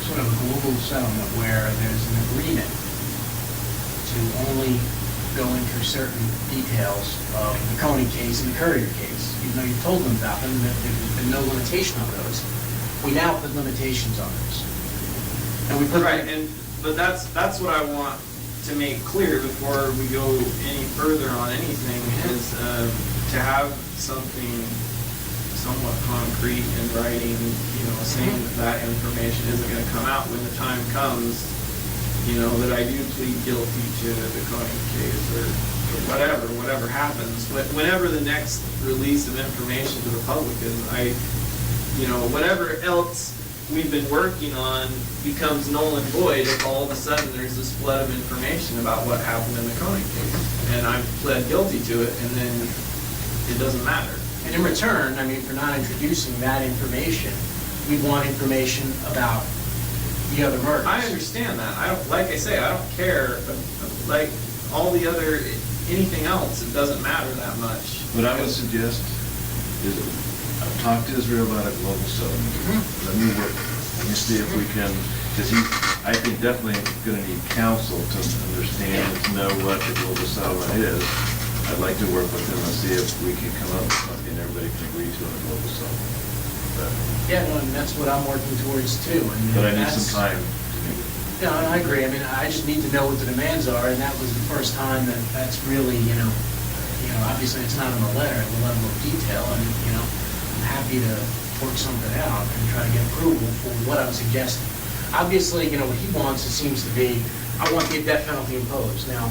sort of a global settlement where there's an agreement to only go into certain details of the Koenig case and the Courier case. Even though you've told them about them, that there's been no limitation on those. We now put limitations on those. And we put... Right, but that's what I want to make clear before we go any further on anything, is to have something somewhat concrete in writing, you know, saying that information isn't going to come out when the time comes, you know, that I do plead guilty to the Koenig case or whatever happens. Whenever the next release of information to the public is, you know, whatever else we've been working on becomes null and void if all of a sudden there's this flood of information about what happened in the Koenig case. And I've pled guilty to it, and then it doesn't matter. And in return, I mean, for not introducing that information, we want information about the other murders. I understand that. I don't, like I say, I don't care. Like all the other, anything else, it doesn't matter that much. What I would suggest is, I've talked to Israel about a global settlement. Let me work, let me see if we can, because I think definitely gonna need counsel to understand and to know what the global settlement is. I'd like to work with them and see if we can come up with something everybody can agree to in a global settlement. Yeah, no, and that's what I'm working towards too. But I need that's- some time. No, and I agree. I mean, I just need to know what the demands are, and that was the first time that that's really, obviously it's not in the letter, the level of detail, and, I'm happy to work something out and try to get approval for what I'm suggesting. Obviously, what he wants, it seems to be, I want the death penalty imposed. Now,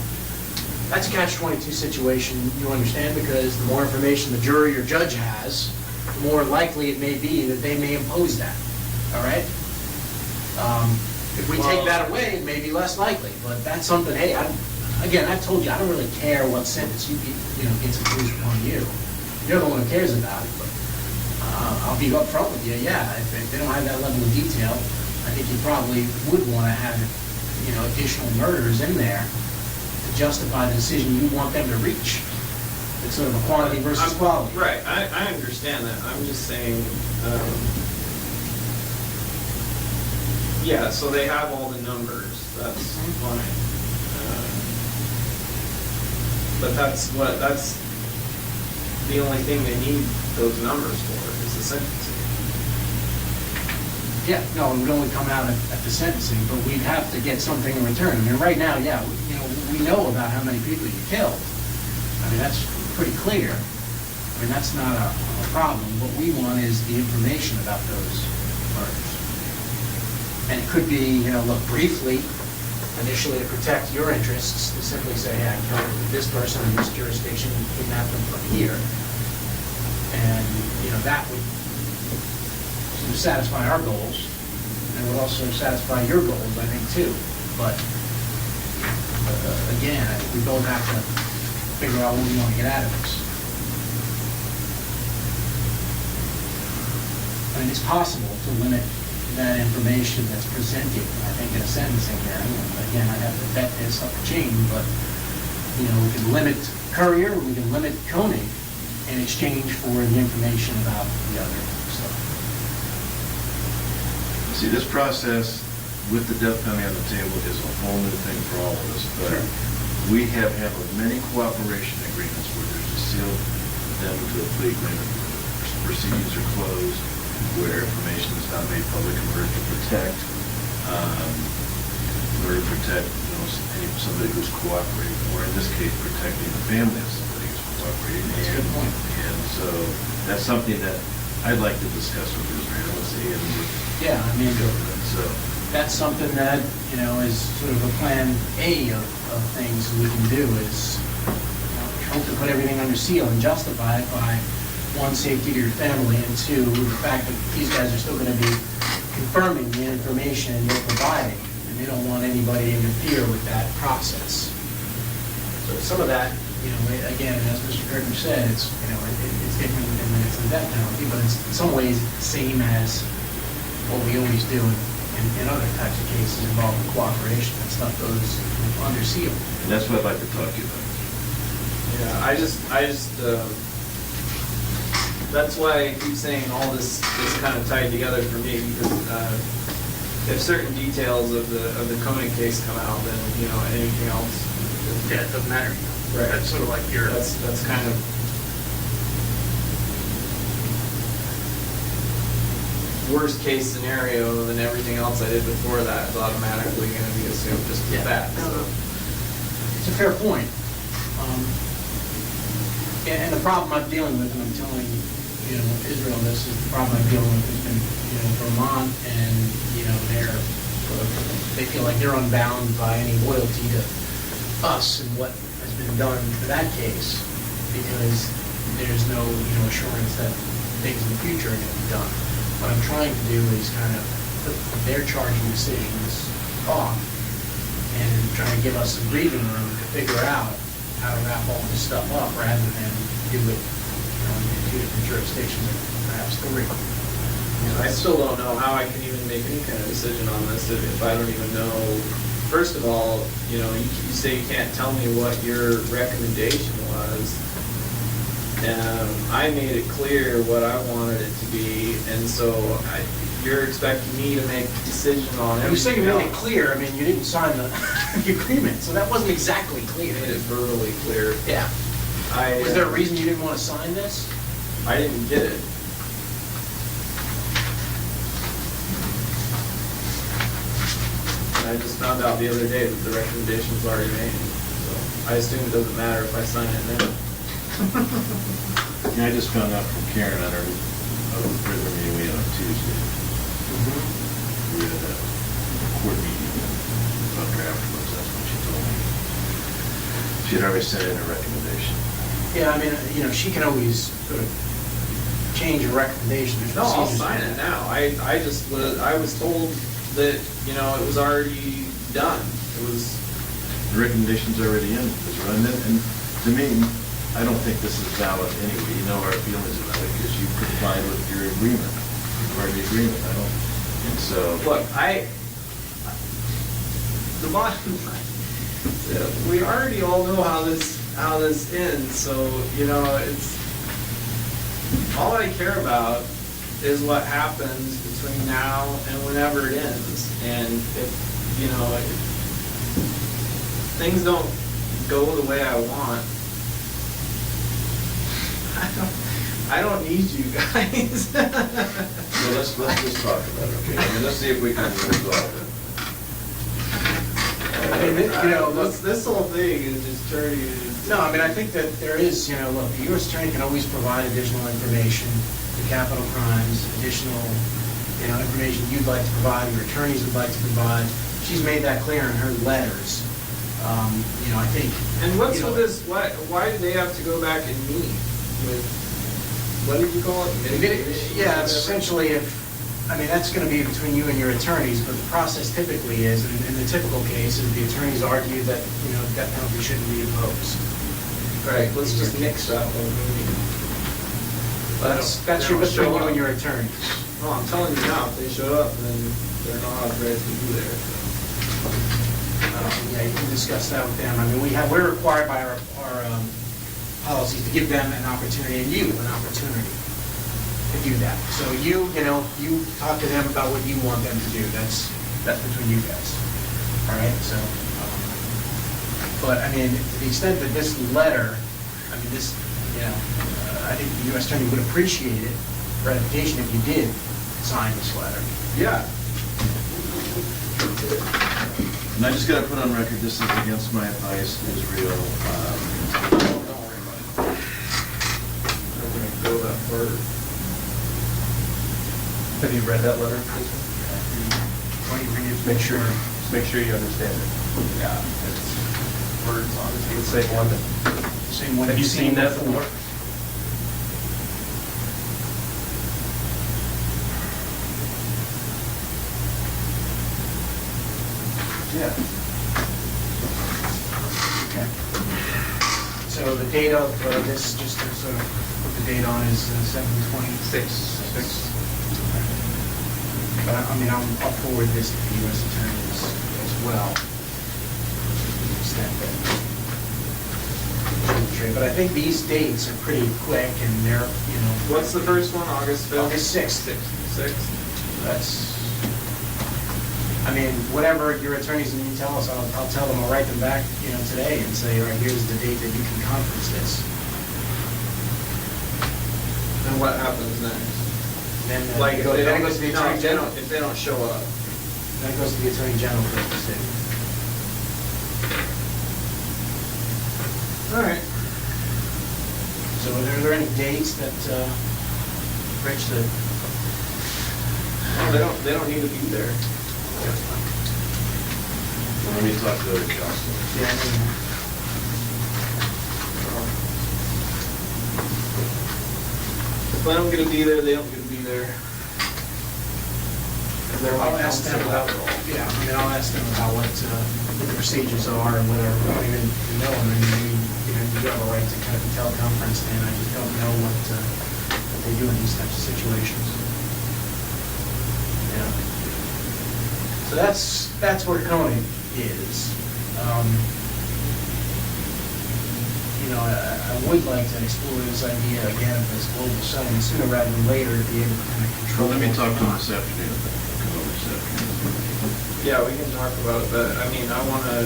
that's a catch-22 situation, you understand, because the more information the jury or judge has, the more likely it may be that they may impose that, all right? If we take that away, it may be less likely, but that's something, hey, I've told you, I don't really care what sentence gets imposed upon you. You're the one who cares about it, but I'll be upfront with you, yeah, if they don't have that level of detail, I think you probably would want to have, additional murders in there to justify the decision you want them to reach. It's sort of a quantity versus quality. Right, I understand that. I'm just saying, yeah, so they have all the numbers, that's fine. But that's the only thing they need those numbers for, is the sentencing. Yeah, no, it would only come out at the sentencing, but we'd have to get something in return. I mean, right now, yeah, we know about how many people you killed. I mean, that's pretty clear. I mean, that's not a problem. What we want is the information about those murders. And it could be, look, briefly, initially to protect your interests, to simply say, hey, I killed this person in this jurisdiction and kidnapped them from here. And, that would sort of satisfy our goals, and would also satisfy your goals, I think, too. But, again, I think we both have to figure out what we want to get out of this. I mean, it's possible to limit that information that's presented, I think, in a sentencing hearing. And again, I'd have to vet this up the chain, but, we can limit Courier, we can limit Koenig in exchange for the information about the other stuff. See, this process with the death penalty on the table is a whole new thing for all of us, but we have many cooperation agreements where there's a sealed addendum to a plea agreement, where proceedings are closed, where information is not made public in order to protect, somebody who's cooperating, or in this case, protecting the family of somebody who's cooperating. That's a good point. And so that's something that I'd like to discuss with Israel and see, and Yeah, I mean, so. that's something that, is sort of a plan A of things we can do is, hope to put everything under seal and justify it by, one, safety to your family, and two, the fact that these guys are still going to be confirming the information you're providing, and they don't want anybody to interfere with that process. So some of that, again, as Mr. Kirkman said, it's, it's different than it's the death penalty, but it's in some ways the same as what we always do in other types of cases involving cooperation. That stuff goes under seal. And that's what I'd like to talk to you about. Yeah, I just, that's why I keep saying all this is kind of tied together for me, because if certain details of the Koenig case come out, then, anything else. Yeah, it doesn't matter. Right. That's sort of like your... That's kind of... worst case scenario, than everything else I did before that is automatically going to be assumed just as bad. No, no. It's a fair point. And the problem I'm dealing with, and I'm telling Israel this, is the problem I'm dealing with has been, Vermont, and, they feel like they're unbound by any loyalty to us and what has been done for that case, because there's no, assurance that things in the future are going to be done. What I'm trying to do is kind of put their charging decisions off and try to give us some breathing room to figure out how to wrap all this stuff up rather than do it in two different jurisdictions or perhaps three. I still don't know how I can even make any kind of decision on this if I don't even know first of all, you say you can't tell me what your recommendation was. I made it clear what I wanted it to be, and so you're expecting me to make a decision on everything. You say you made it else. clear, I mean, you didn't sign the the agreement, so that wasn't exactly clear. I made it verbally clear. Yeah. Was there a reason you didn't want to sign this? I didn't get it. And I just found out the other day that the recommendation was already made, so I assume it doesn't matter if I sign it now. Yeah, I just found out from Karen on our prison meeting we had on Tuesday. We had a court meeting about draft rules, that's what she told me. She had already sent in a recommendation. Yeah, I mean, she can always sort of change her recommendation. There's No, I'll procedures sign for it that. now. I was told that, it was already done. It was, The recommendation's already in, Mr. Ryan, and to me, I don't think this is valid anyway. You know our feelings about it because you complied with your agreement, part of the agreement. I don't, and so. look, the bottom line, we already all know how this ends, so, it's, all I care about is what happens between now and whenever it ends. And if things don't go the way I want, I don't need you guys. Well, let's just talk about it, okay? I mean, let's see if we can resolve it. I mean, This whole thing is just turning. No, I mean, I think that there is, look, the U.S. Attorney can always provide additional information to capital crimes, additional, information you'd like to provide, your attorneys would like to provide. She's made that clear in her letters. I think. And what's with this? Why do they have to go back and meet with? What did you call it? Mitigation? Yeah, it's essentially that's going to be between you and your attorneys, but the process typically is, in the typical case, is the attorneys argue that, death penalty shouldn't be imposed. Right, let's just nix that whole meeting. That's They don't between show you up. and your attorney. Well, I'm telling you now, if they show up, then they're not authorized to be there. Yeah, you can discuss that with them. I mean, we're required by our policies to give them an opportunity, and you an opportunity to do that. So you talk to them about what you want them to do. That's between you guys. All right, so, but I mean, to the extent that this letter, I think the U.S. Attorney would appreciate it, ratification, if you did sign this letter. Yeah. And I just got to put on record, this is against my advice, Israel. Don't worry about it. I'm gonna go that far. Have you read that letter? Why don't you read it? Make sure you understand it. Yeah, it's words on it. Let's say one. Same one Have you you've seen that before? Yeah. Okay. So the date of this, just to sort of put the date on, is 7/26. But I'll forward this to the U.S. attorneys as well. To the extent that. But I think these dates are pretty quick, and they're, What's the first one, August 5th? August 6th. 6th? That's, whatever your attorneys need to tell us, I'll tell them, I'll write them back, today and say, all right, here's the date that you can conference this. And what happens next? Then Like, it if they goes to the Attorney General. if they don't show up. Then it goes to the Attorney General for a decision. All right. So are there any dates that, Rich, that? They don't need to be there. Well, let me talk to other counsel. Yeah, If I don't get to be there, they don't get to be there. I'll ask them about, I'll ask them about what the procedures are and whether, I don't even know them, you have a right to kind of teleconference, and I just don't know what they do in these types of situations. Yeah. So that's where Koenig is, I would like to explore this idea again of this global settlement sooner rather than later to be able to kind of Well, control. let me talk to him what's this going on. afternoon. I'll come over this afternoon. Yeah, we can talk about it, but I mean, I want to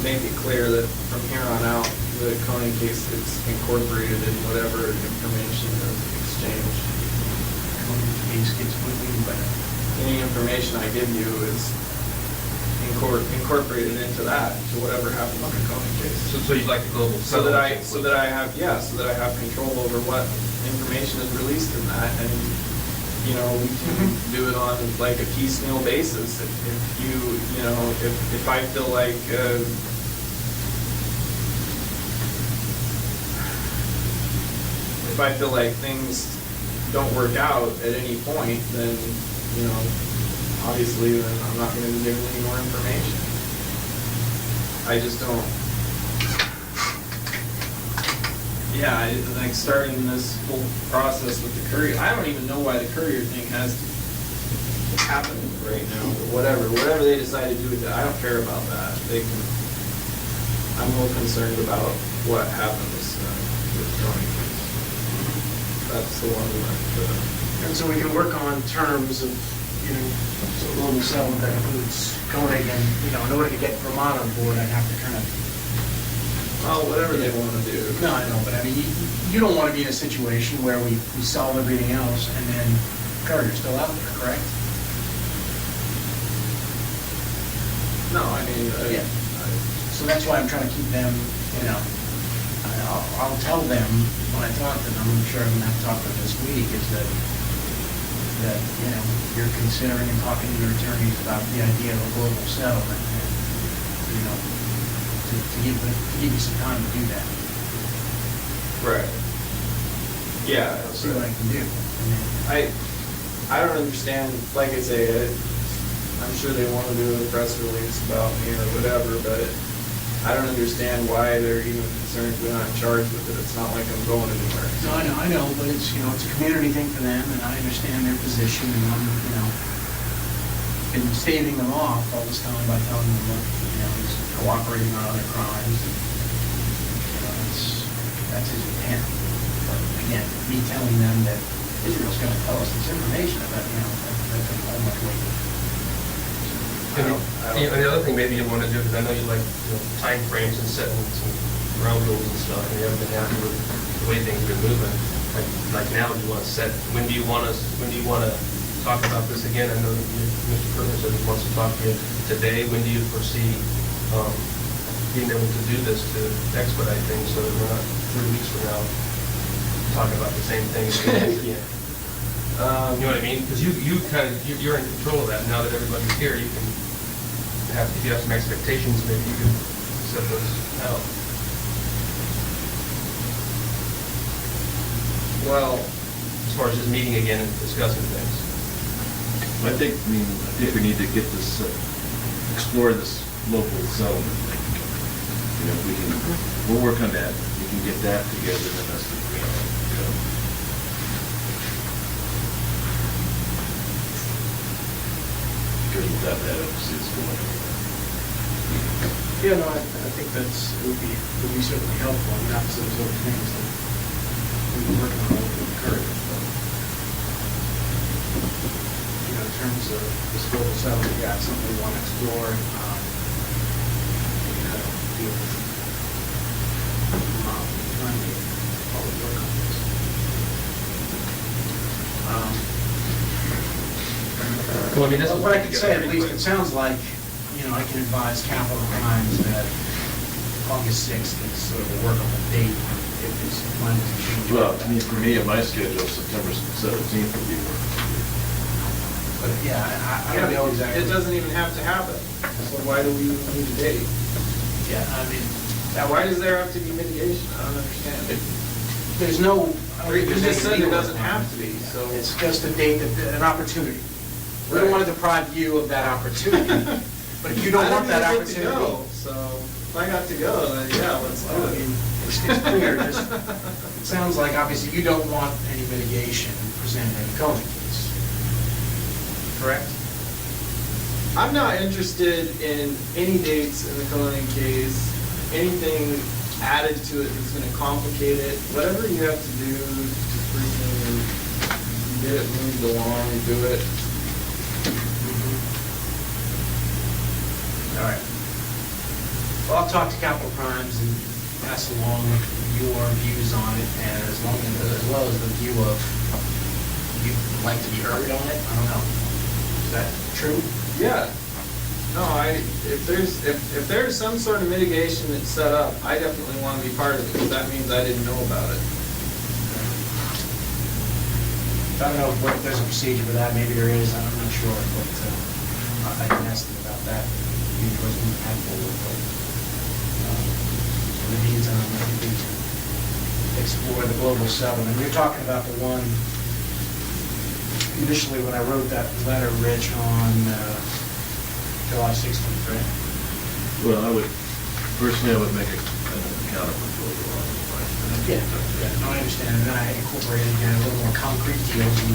make it clear that from here on out, the Koenig case is incorporated in whatever information is exchanged. Case gets moving, but Any information I give you is incorporated into that, to whatever happens in the Koenig case. So you'd like the global So that I settlement? so that I have control over what information is released in that, and, we can do it on like a piecemeal basis. If if I feel like, things don't work out at any point, then, obviously, then I'm not gonna give any more information. I just don't. Yeah, like starting this whole process with the courier, I don't even know why the courier thing has to happen right now, or whatever they decide to do with it, I don't care about that. I'm more concerned about what happens with Tony. That's the one that, and so we can work on terms of, so global settlement that includes Koenig and, in order to get Vermont on board, I'd have to kind of. well, whatever they want to do. No, I know, but I mean, you don't want to be in a situation where we solve everything else and then Courier's still out there, correct? No, I mean, Yeah. So that's why I'm trying to keep them, I'll tell them when I talk to them, I'm sure I'm gonna have to talk to them this week, is that, you're considering and talking to your attorneys about the idea of a global settlement and, to give you some time to do that. right. Yeah. I'll see what I can do. And then- I don't understand, like I say, I'm sure they want to do a press release about me or whatever, but I don't understand why they're even concerned we're not charged with it. It's not like I'm going anywhere. No, I know, but it's, it's a community thing for them, and I understand their position, and I'm, been staving them off all this time by telling them, look, he's cooperating on other crimes, and, that's his intent. But again, me telling them that Israel's gonna tell us this information about, that's all much weight. And the other thing maybe you want to do, because I know you like time frames and setting some ground rules and stuff, and you haven't been happy with the way things have been moving. Like now, do you want to set, when do you want to talk about this again? I know that Mr. Kerner said he wants to talk to you today. When do you foresee being able to do this to expedite things so that we're not 3 weeks from now talking about the same thing again? You know what I mean? Because you're in control of that. Now that everybody's here, you can if you have some expectations, maybe you can set those out. Well, As far as just meeting again and discussing things. I think we need to get this, explore this local settlement thing. If we can, we'll work on that. We can get that together, then that's the, because without that, obviously, it's going anywhere. Yeah, no, I think it would be certainly helpful, and that's those other things that we've been working on with the Courier. In terms of this global settlement, yeah, it's something we want to explore. Deal with trying to probably work on this. Well, I mean, that's What I can say, at least, it sounds like, I can advise capital crimes that August 6th is sort of a workable date if this plan doesn't change. Well, for me, on my schedule, September 17th would be work. But yeah, I don't know exactly. it doesn't even have to happen. So why do we need a date? Yeah, I mean, Now, why does there have to be mitigation? I don't understand. there's no. You just said there doesn't have to be, so. It's just a date, an opportunity. We don't want to deprive you of that opportunity, but if you don't want that I opportunity. get to go, so if I got to go, then yeah, let's do Well, I it. mean, it's clear, it sounds like obviously you don't want any mitigation presented in the Koenig case. Correct? I'm not interested in any dates in the Koenig case, anything added to it that's gonna complicate it. Whatever you have to do to freaking get it moved along, do it. All right. Well, I'll talk to Capital Crimes and pass along your views on it, and as well as the view of, you'd like to be heard on it? I don't know. Is that true? Yeah. No, if there's some sort of mitigation that's set up, I definitely want to be part of it, because that means I didn't know about it. I don't know if there's a procedure for that, maybe there is, I'm not sure, but I can ask them about that. Maybe it wasn't helpful, but in the meantime, I think we can explore the global settlement. You're talking about the one, initially when I wrote that letter, Rich, on July 16th, right? Well, personally, I would make a counter proposal on it. Yeah, no, I understand, and then I incorporated again a little more concrete deals in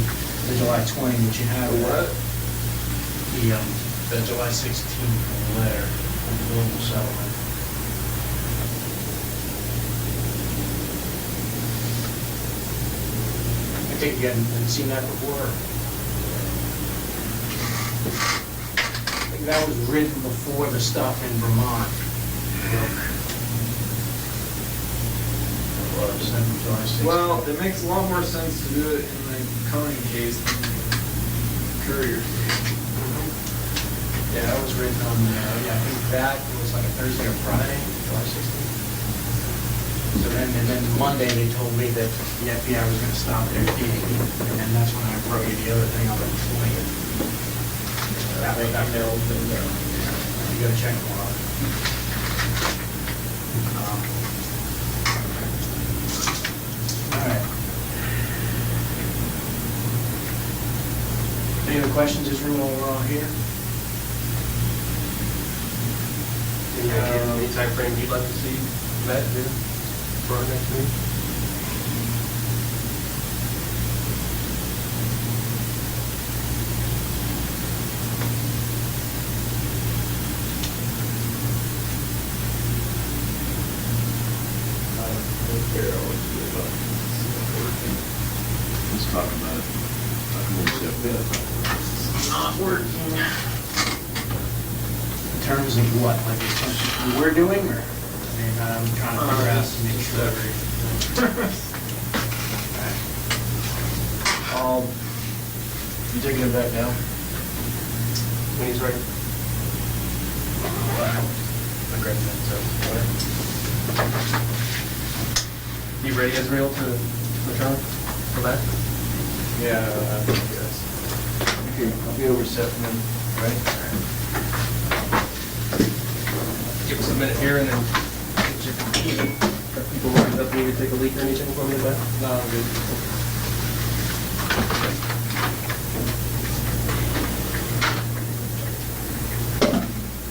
the July 20, which you have. What? The July 16th letter on the global settlement. I think you hadn't seen that before. I think that was written before the stuff in Vermont. Well, it makes a lot more sense to do it in the Koenig case than the Courier case. Yeah, that was written on, I think that was like a Thursday or Friday, July 16th. So then Monday, they told me that the FBI was gonna stop their digging, and then that's when I wrote you the other thing on the 20th. That way, that mail, you gotta check them out. All right. Any other questions, Israel, while we're all here? Any time frame you'd like to see met here for our next meeting? Let's talk about it. Not working. In terms of what, like in terms of what we're doing, or, I mean, I'm trying to figure out to make sure. I'll be taking it back now. When he's ready. I grab that, so, whatever. You ready, Israel, to return for that? Yeah, I guess. Okay, I'll be over 7 then, right? Give us a minute here and then get your computer. Are people lined up, need to take a leak or anything for me, Beth? No, I'm good.